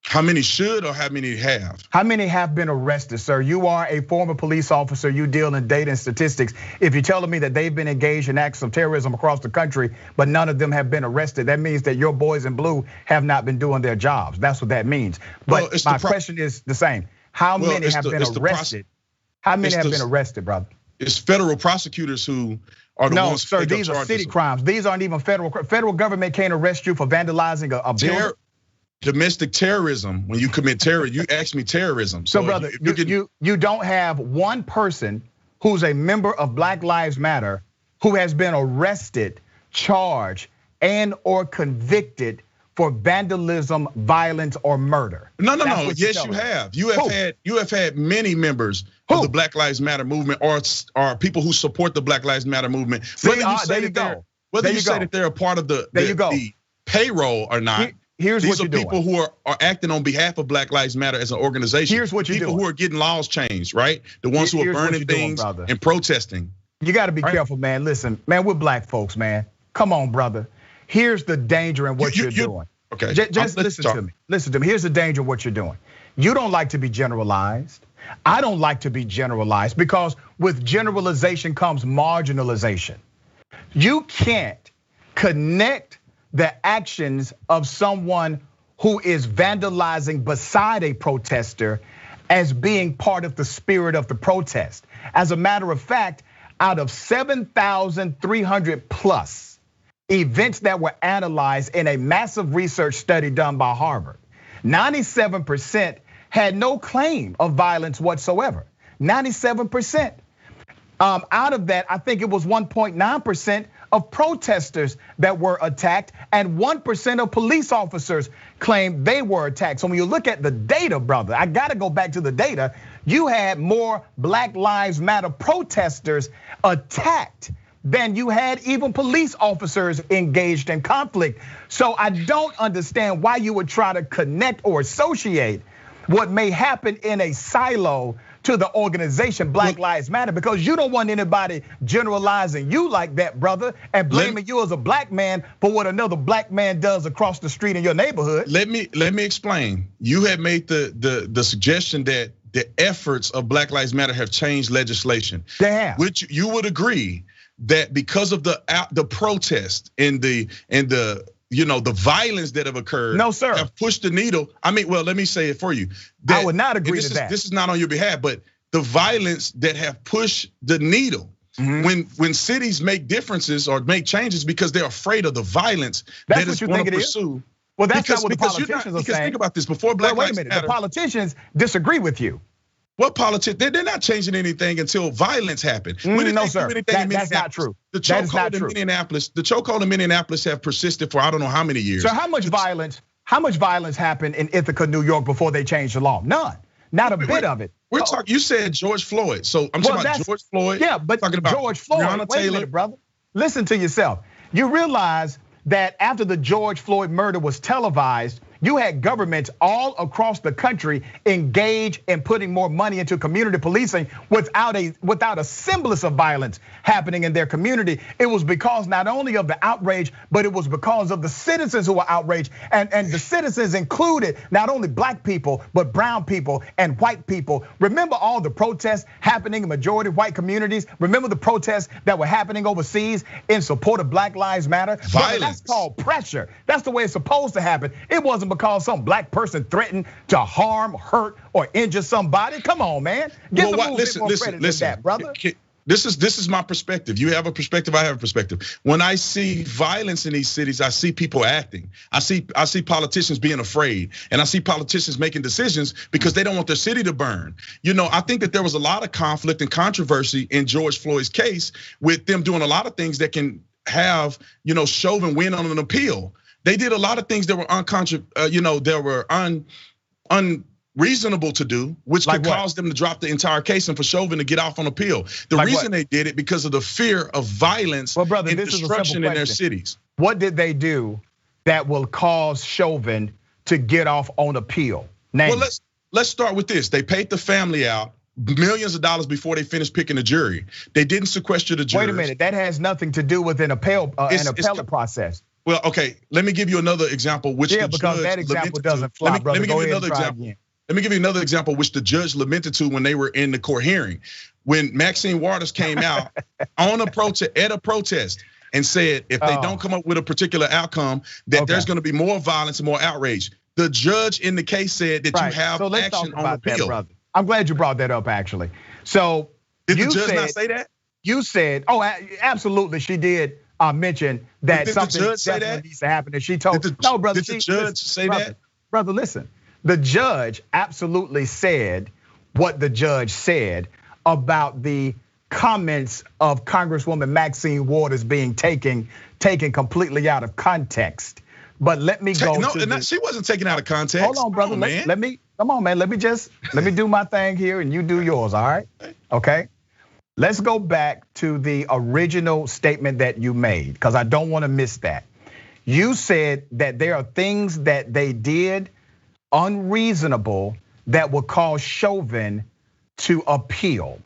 How many should or how many have? How many have been arrested, sir? You are a former police officer, you deal in data and statistics. If you're telling me that they've been engaged in acts of terrorism across the country, but none of them have been arrested, that means that your boys in blue have not been doing their jobs. That's what that means. But my question is the same. How many have been arrested? How many have been arrested, brother? It's federal prosecutors who are the ones. No, sir, these are city crimes. These aren't even federal. Federal government can't arrest you for vandalizing a building. Domestic terrorism, when you commit terror, you ask me terrorism. So brother, you don't have one person who's a member of Black Lives Matter who has been arrested, charged, and or convicted for vandalism, violence, or murder. No. Yes, you have. You have had many members of the Black Lives Matter movement or people who support the Black Lives Matter movement. Whether you say that they're a part of the payroll or not. These are people who are acting on behalf of Black Lives Matter as an organization. Here's what you're doing. People who are getting laws changed, right? The ones who are burning things and protesting. You gotta be careful, man. Listen, man, we're Black folks, man. Come on, brother. Here's the danger in what you're doing. Okay, just listen to me. Listen to me. Here's the danger of what you're doing. You don't like to be generalized. I don't like to be generalized because with generalization comes marginalization. You can't connect the actions of someone who is vandalizing beside a protester as being part of the spirit of the protest. As a matter of fact, out of 7,300 plus events that were analyzed in a massive research study done by Harvard, 97% had no claim of violence whatsoever. 97%. Out of that, I think it was 1.9% of protesters that were attacked, and 1% of police officers claimed they were attacked. So when you look at the data, brother, I gotta go back to the data. You had more Black Lives Matter protesters attacked than you had even police officers engaged in conflict. So I don't understand why you would try to connect or associate what may happen in a silo to the organization Black Lives Matter, because you don't want anybody generalizing you like that, brother, and blaming you as a black man for what another black man does across the street in your neighborhood. Let me explain. You had made the suggestion that the efforts of Black Lives Matter have changed legislation. They have. Which you would agree that because of the protest and the violence that have occurred, no, sir, have pushed the needle. I mean, well, let me say it for you. I would not agree to that. This is not on your behalf, but the violence that have pushed the needle. When cities make differences or make changes because they're afraid of the violence that is going to pursue. Well, that's not what the politicians are saying. Because think about this, before Black Lives Matter. Wait a minute, the politicians disagree with you. What politics? They're not changing anything until violence happened. No, sir, that's not true. The chokehold in Minneapolis, have persisted for I don't know how many years. So how much violence happened in Ithaca, New York before they changed the law? None, not a bit of it. We're talking. You said George Floyd, so I'm talking about George Floyd. Yeah, but talking about George Floyd. Wait a minute, brother. Listen to yourself. You realize that after the George Floyd murder was televised, you had governments all across the country engage in putting more money into community policing without a semblance of violence happening in their community. It was because not only of the outrage, but it was because of the citizens who were outraged. And the citizens included not only black people, but brown people and white people. Remember all the protests happening in majority white communities? Remember the protests that were happening overseas in support of Black Lives Matter? Violence. That's called pressure. That's the way it's supposed to happen. It wasn't because some black person threatened to harm, hurt, or injure somebody. Come on, man. Get more credit than that, brother. This is my perspective. You have a perspective, I have a perspective. When I see violence in these cities, I see people acting. I see politicians being afraid, and I see politicians making decisions because they don't want their city to burn. I think that there was a lot of conflict and controversy in George Floyd's case with them doing a lot of things that can have, Chauvin win on an appeal. They did a lot of things that were unreasonable to do, which could cause them to drop the entire case and for Chauvin to get off on appeal. The reason they did it because of the fear of violence and destruction in their cities. What did they do that will cause Chauvin to get off on appeal? Well, let's start with this. They paid the family out millions of dollars before they finished picking a jury. They didn't sequester the jurors. Wait a minute, that has nothing to do with an appellate process. Well, okay, let me give you another example, which the because judge that example doesn't fly, brother. Let me give you another example. Let me give you another example, which the judge lamented to when they were in the court hearing. When Maxine Waters came out on a protest at a protest and said, if they don't come up with a particular outcome, that there's going to be more violence and more outrage. The judge in the case said that you have action on appeal. Brother. I'm glad you brought that up, actually. So did the judge not say that? You said, absolutely, she did. Mention that something definitely needs to happen. And she told no, brother. Did the judge say that? Brother, listen. The judge absolutely said what the judge said about the comments of Congresswoman Maxine Waters being taken completely out of context. But let me go. No, she wasn't taken out of context. Hold on, brother. Come on, man. Let me do my thing here, and you do yours. All right? Okay. Let's go back to the original statement that you made, because I don't want to miss that. You said that there are things that they did unreasonable that would cause Chauvin to appeal.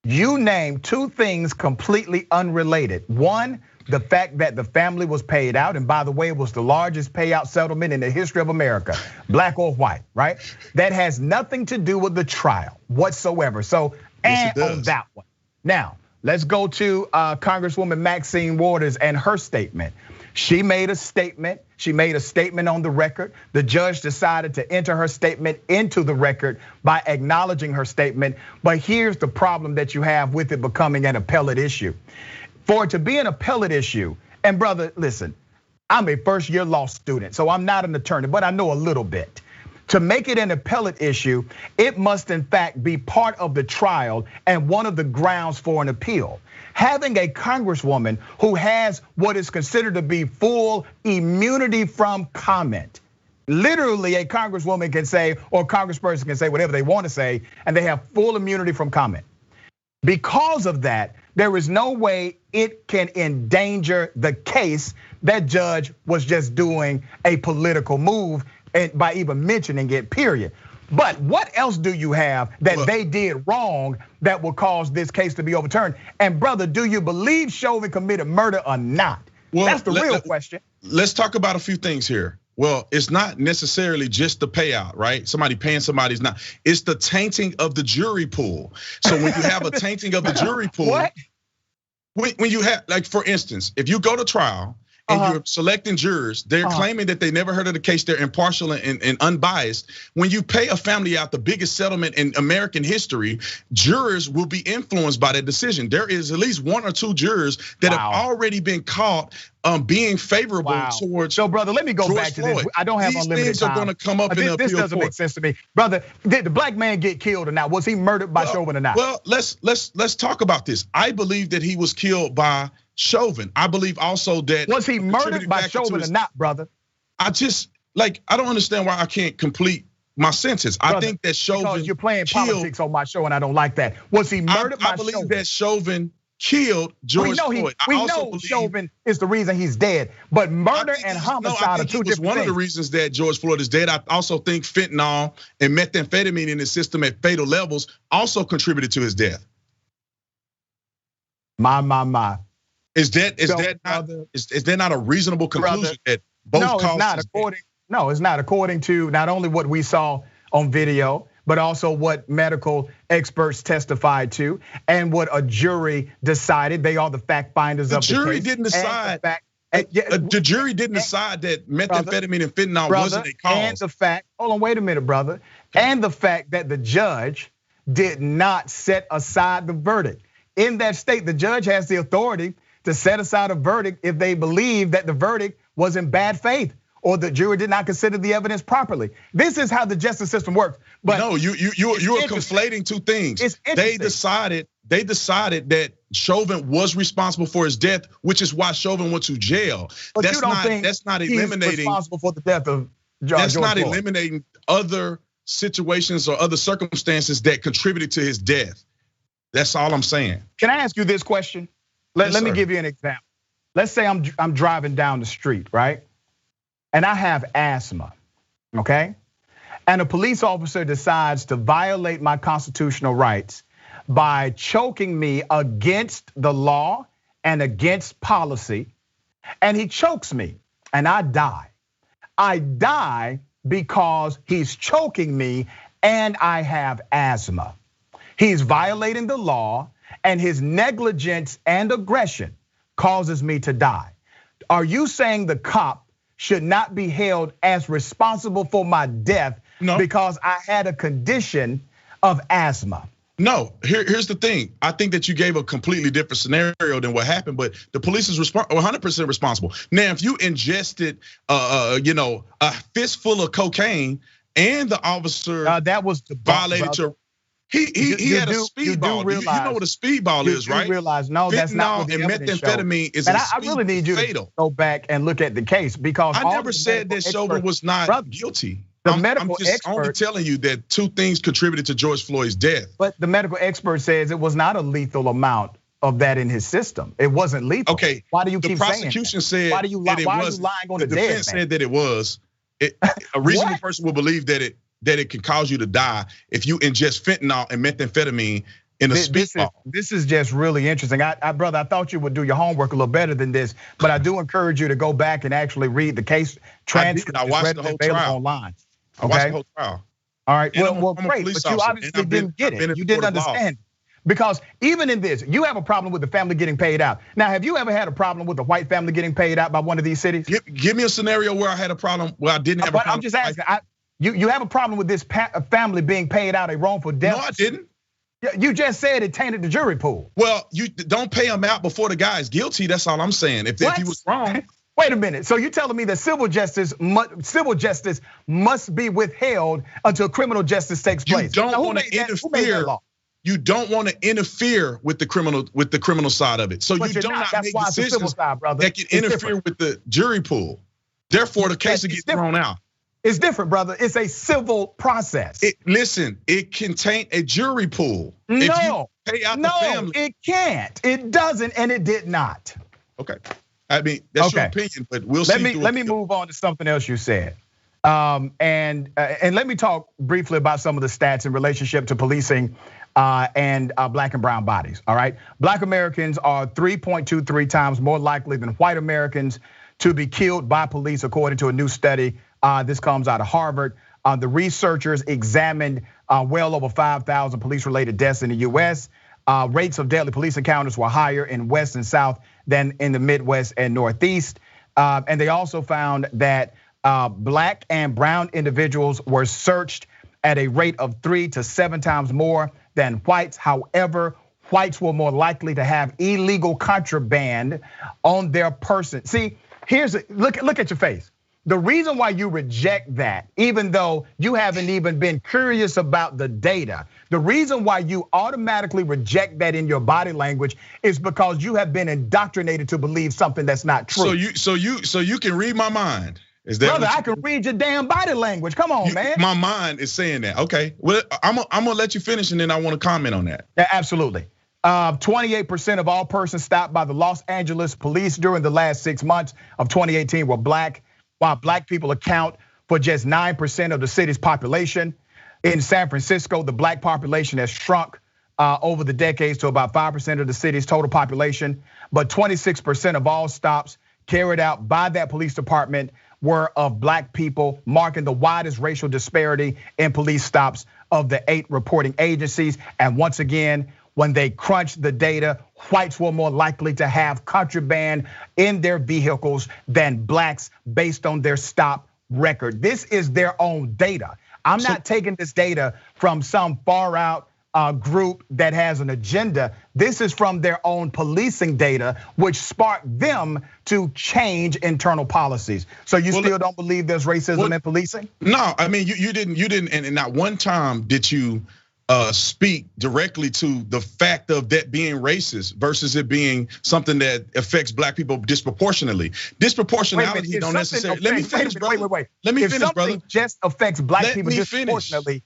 You named two things completely unrelated. One, the fact that the family was paid out, and by the way, it was the largest payout settlement in the history of America, black or white, right? That has nothing to do with the trial whatsoever. So, and on that one. Now, let's go to Congresswoman Maxine Waters and her statement. She made a statement. She made a statement on the record. The judge decided to enter her statement into the record by acknowledging her statement. But here's the problem that you have with it becoming an appellate issue. For it to be an appellate issue, and brother, listen, I'm a first-year law student, so I'm not an attorney, but I know a little bit. To make it an appellate issue, it must in fact be part of the trial and one of the grounds for an appeal. Having a congresswoman who has what is considered to be full immunity from comment. Literally, a congresswoman can say, or congressperson can say whatever they want to say, and they have full immunity from comment. Because of that, there is no way it can endanger the case. That judge was just doing a political move and by even mentioning it, period. But what else do you have that they did wrong that will cause this case to be overturned? And brother, do you believe Chauvin committed murder or not? Well, that's the real question. Let's talk about a few things here. Well, it's not necessarily just the payout, right? Somebody paying somebody's not. It's the tainting of the jury pool. So when you have a tainting of the jury pool, what? When you have, like for instance, if you go to trial and you're selecting jurors, they're claiming that they never heard of the case, they're impartial and unbiased. When you pay a family out the biggest settlement in American history, jurors will be influenced by that decision. There is at least one or two jurors that have already been caught being favorable towards. So brother, let me go back to this. I don't have unlimited time. These things are gonna come up in the appeal court. This doesn't make sense to me. Brother, did the black man get killed or not? Was he murdered by Chauvin or not? Well, let's talk about this. I believe that he was killed by Chauvin. I believe also that was he murdered by Chauvin or not, brother? I just I don't understand why I can't complete my sentence. Brother, I think that Chauvin because you're playing politics on my show, and I don't like that. Was he murdered by Chauvin? I believe that Chauvin killed George Floyd. We know Chauvin is the reason he's dead, but murder and homicide are two different things. One of the reasons that George Floyd is dead. I also think fentanyl and methamphetamine in his system at fatal levels also contributed to his death. My. Is that not a reasonable conclusion that both causes? No, it's not. According to not only what we saw on video, but also what medical experts testified to, and what a jury decided. They are the fact finders of the case. The jury didn't decide. The jury didn't decide that methamphetamine and fentanyl wasn't a cause. And the fact, hold on, wait a minute, brother. And the fact that the judge did not set aside the verdict. In that state, the judge has the authority to set aside a verdict if they believe that the verdict was in bad faith or the jury did not consider the evidence properly. This is how the justice system works. But no, you are conflating two things. They decided that Chauvin was responsible for his death, which is why Chauvin went to jail. But that's not eliminating responsible for the death of George Floyd. That's not eliminating other situations or other circumstances that contributed to his death. That's all I'm saying. Can I ask you this question? Let me give you an example. Let's say I'm driving down the street, right? And I have asthma, okay? And a police officer decides to violate my constitutional rights by choking me against the law and against policy. And he chokes me and I die. I die because he's choking me and I have asthma. He's violating the law, and his negligence and aggression causes me to die. Are you saying the cop should not be held as responsible for my death because I had a condition of asthma? No, here's the thing. I think that you gave a completely different scenario than what happened, but the police is 100% responsible. Now, if you ingested, a fistful of cocaine and the officer that was violated your. He had a speedball. You know what a speedball is, right? You realize that's not what the evidence methamphetamine is. And I really need you to go back and look at the case because I never said that Chauvin was not guilty. I'm just only telling you that two things contributed to George Floyd's death. But the medical expert says it was not a lethal amount of that in his system. It wasn't lethal. Okay. Why do you keep saying that? The prosecution said why are you lying on the dead man? The defense said that it was. A reasonable person will believe that it can cause you to die if you ingest fentanyl and methamphetamine in a speedball. This is just really interesting. Brother, I thought you would do your homework a little better than this, but I do encourage you to go back and actually read the case transcript. I watched the whole trial online. I watched the whole trial. All right, well, great, but you obviously didn't get it. You didn't understand. Because even in this, you have a problem with the family getting paid out. Now, have you ever had a problem with the white family getting paid out by one of these cities? Give me a scenario where I had a problem where I didn't have a problem. I'm just asking. You have a problem with this family being paid out a wrongful death? No, I didn't. You just said it tainted the jury pool. Well, you don't pay him out before the guy is guilty. That's all I'm saying. If he was wrong. Wait a minute. So you're telling me that civil justice must be withheld until criminal justice takes place? You don't want to interfere. You don't want to interfere with the criminal side of it. So you do not make decisions that can interfere with the jury pool. Therefore, the case will get thrown out. It's different, brother. It's a civil process. Listen, it can taint a jury pool. No, if you pay out the family. It can't. It doesn't, and it did not. Okay. I mean, that's your opinion, but we'll see. Let me move on to something else you said. And let me talk briefly about some of the stats in relationship to policing and black and brown bodies. All right, black Americans are 3.23 times more likely than white Americans to be killed by police, according to a new study. This comes out of Harvard. The researchers examined well over 5,000 police-related deaths in the US. Rates of deadly police encounters were higher in West and South than in the Midwest and Northeast. And they also found that black and brown individuals were searched at a rate of 3 to 7 times more than whites. However, whites were more likely to have illegal contraband on their person. See, look at your face. The reason why you reject that, even though you haven't even been curious about the data, the reason why you automatically reject that in your body language is because you have been indoctrinated to believe something that's not true. So you can read my mind. Is that brother? I can read your damn body language. Come on, man. My mind is saying that. Okay, well, I'm gonna let you finish, and then I want to comment on that. Yeah, absolutely. 28% of all persons stopped by the Los Angeles police during the last 6 months of 2018 were black, while black people account for just 9% of the city's population. In San Francisco, the black population has shrunk over the decades to about 5% of the city's total population, but 26% of all stops carried out by that police department were of black people, marking the widest racial disparity in police stops of the 8 reporting agencies. And once again, when they crunched the data, whites were more likely to have contraband in their vehicles than blacks based on their stop record. This is their own data. I'm not taking this data from some far out group that has an agenda. This is from their own policing data, which sparked them to change internal policies. So you still don't believe there's racism in policing? No, I mean, you didn't, and not one time did you speak directly to the fact of that being racist versus it being something that affects black people disproportionately. Disproportionality don't necessarily. Let me finish, brother. Wait. Let me finish, brother. Just affects black people disproportionately.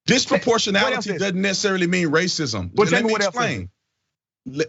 Disproportionality doesn't necessarily mean racism. Let me explain.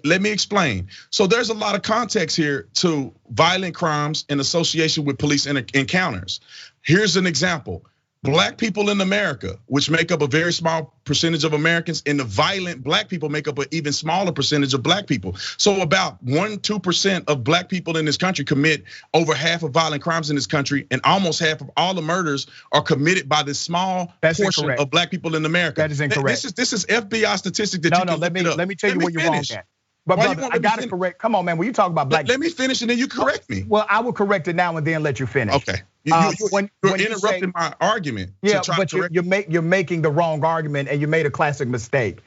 Let me explain. So there's a lot of context here to violent crimes in association with police encounters. Here's an example. Black people in America, which make up a very small percentage of Americans, and the violent black people make up an even smaller percentage of black people. So about 1-2% of black people in this country commit over half of violent crimes in this country, and almost half of all the murders are committed by this small portion of black people in America. That is incorrect. This is FBI statistic that you can look it up. Let me tell you where you're wrong at. But brother, I got it correct. Come on, man. When you talk about black, let me finish and then you correct me. Well, I will correct it now and then let you finish. Okay. You're interrupting my argument. Yeah, but you're making the wrong argument and you made a classic mistake.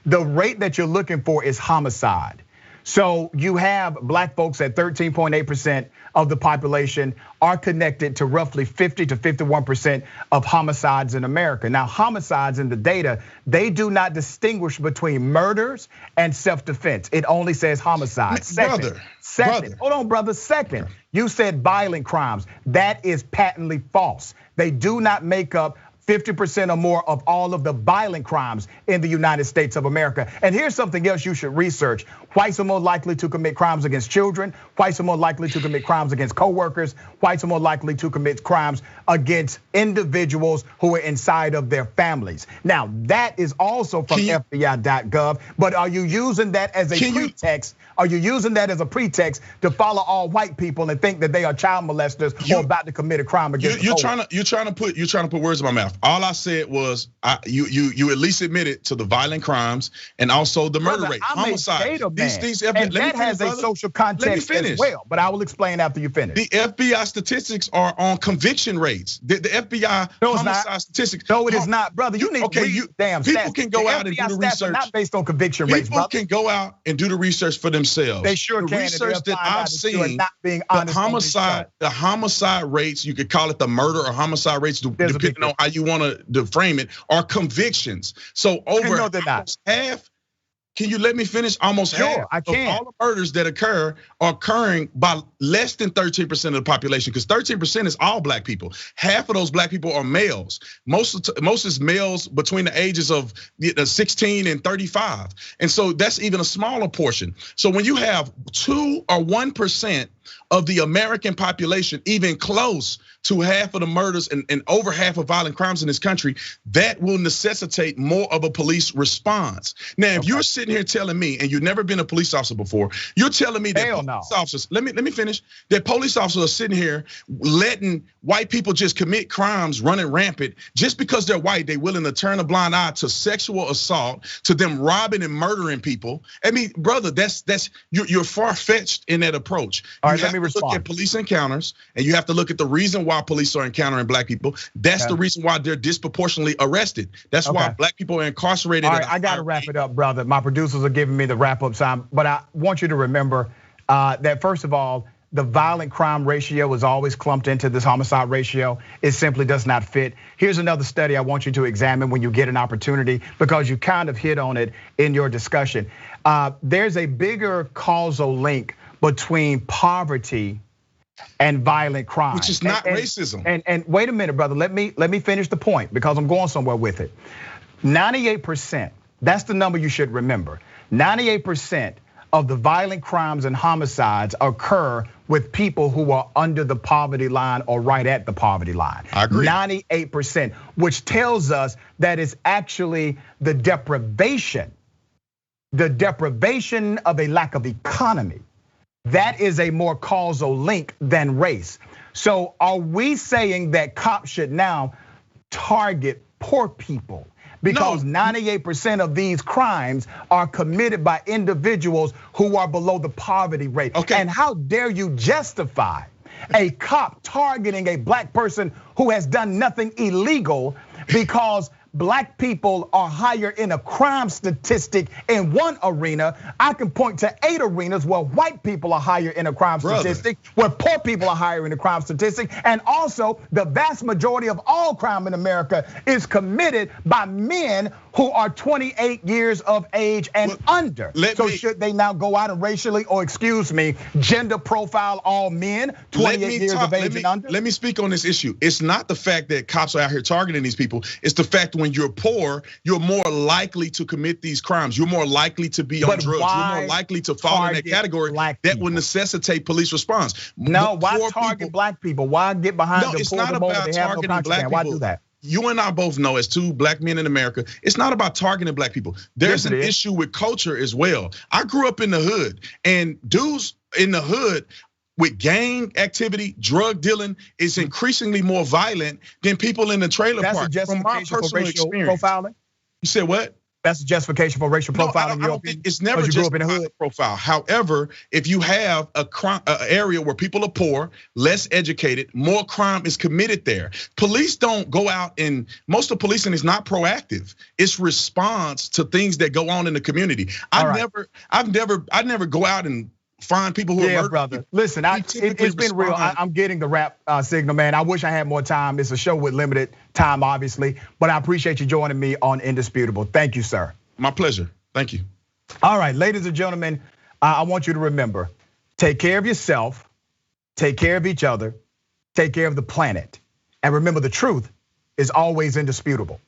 The rate that you're looking for is homicide. So you have black folks at 13.8% of the population are connected to roughly 50 to 51% of homicides in America. Now, homicides in the data, they do not distinguish between murders and self-defense. It only says homicide. Second, hold on, brother. Second, you said violent crimes. That is patently false. They do not make up 50% or more of all of the violent crimes in the United States of America. And here's something else you should research. Whites are more likely to commit crimes against children. Whites are more likely to commit crimes against coworkers. Whites are more likely to commit crimes against individuals who are inside of their families. Now, that is also from FBI.gov, but are you using that as a pretext? Are you using that as a pretext to follow all white people and think that they are child molesters or about to commit a crime against? You're trying to put words in my mouth. All I said was you at least admitted to the violent crimes and also the murder rate, homicide. And that has a social context as well. But I will explain after you finish. The FBI statistics are on conviction rates. The FBI homicide statistics. No, it is not, brother. You need to read damn stats. People can go out and do the research. Not based on conviction rates, brother. People can go out and do the research for themselves. They sure can. The research that I've seen, the homicide rates, you could call it the murder or homicide rates, depending on how you want to frame it, are convictions. So over almost half. Can you let me finish? Almost half of all the murders that occur are occurring by less than 13% of the population, because 13% is all black people. Half of those black people are males. Most is males between the ages of 16 and 35. And so that's even a smaller portion. So when you have 2 or 1% of the American population, even close to half of the murders and over half of violent crimes in this country, that will necessitate more of a police response. Now, if you're sitting here telling me, and you've never been a police officer before, you're telling me that police officers, let me finish, that police officers are sitting here letting white people just commit crimes running rampant just because they're white, they willing to turn a blind eye to sexual assault, to them robbing and murdering people. I mean, brother, you're far-fetched in that approach. All right, let me respond. Look at police encounters, and you have to look at the reason why police are encountering black people. That's the reason why they're disproportionately arrested. That's why black people are incarcerated. All right, I gotta wrap it up, brother. My producers are giving me the wrap up time, but I want you to remember that first of all, the violent crime ratio is always clumped into this homicide ratio. It simply does not fit. Here's another study I want you to examine when you get an opportunity, because you kind of hit on it in your discussion. There's a bigger causal link between poverty and violent crime, which is not racism. And wait a minute, brother. Let me finish the point, because I'm going somewhere with it. 98%. That's the number you should remember. 98% of the violent crimes and homicides occur with people who are under the poverty line or right at the poverty line. I agree. 98%, which tells us that it's actually the deprivation of a lack of economy. That is a more causal link than race. So are we saying that cops should now target poor people? Because 98% of these crimes are committed by individuals who are below the poverty rate. And how dare you justify a cop targeting a black person who has done nothing illegal, because black people are higher in a crime statistic in one arena. I can point to 8 arenas where white people are higher in a crime statistic, where poor people are higher in a crime statistic. And also, the vast majority of all crime in America is committed by men who are 28 years of age and under. Should they now go out and racially, or excuse me, gender profile all men 28 years of age and under? Let me speak on this issue. It's not the fact that cops are out here targeting these people. It's the fact when you're poor, you're more likely to commit these crimes. You're more likely to be on drugs. You're more likely to fall in that category. That would necessitate police response. No, why target black people? Why get behind them? No, it's not about targeting black people. Why do that? You and I both know, as 2 black men in America, it's not about targeting black people. There's an issue with culture as well. I grew up in the hood, and dudes in the hood with gang activity, drug dealing is increasingly more violent than people in the trailer park. From my personal experience. Profiling? You said what? That's a justification for racial profiling. I don't think it's never just a profile. However, if you have a area where people are poor, less educated, more crime is committed there. Police don't go out, and most of policing is not proactive. It's response to things that go on in the community. I never go out and find people who are murdering. Brother. Listen, it's been real. I'm getting the rap signal, man. I wish I had more time. It's a show with limited time, obviously, but I appreciate you joining me on Indisputable. Thank you, sir. My pleasure. Thank you. All right, ladies and gentlemen, I want you to remember, take care of yourself, take care of each other, take care of the planet, and remember, the truth is always indisputable.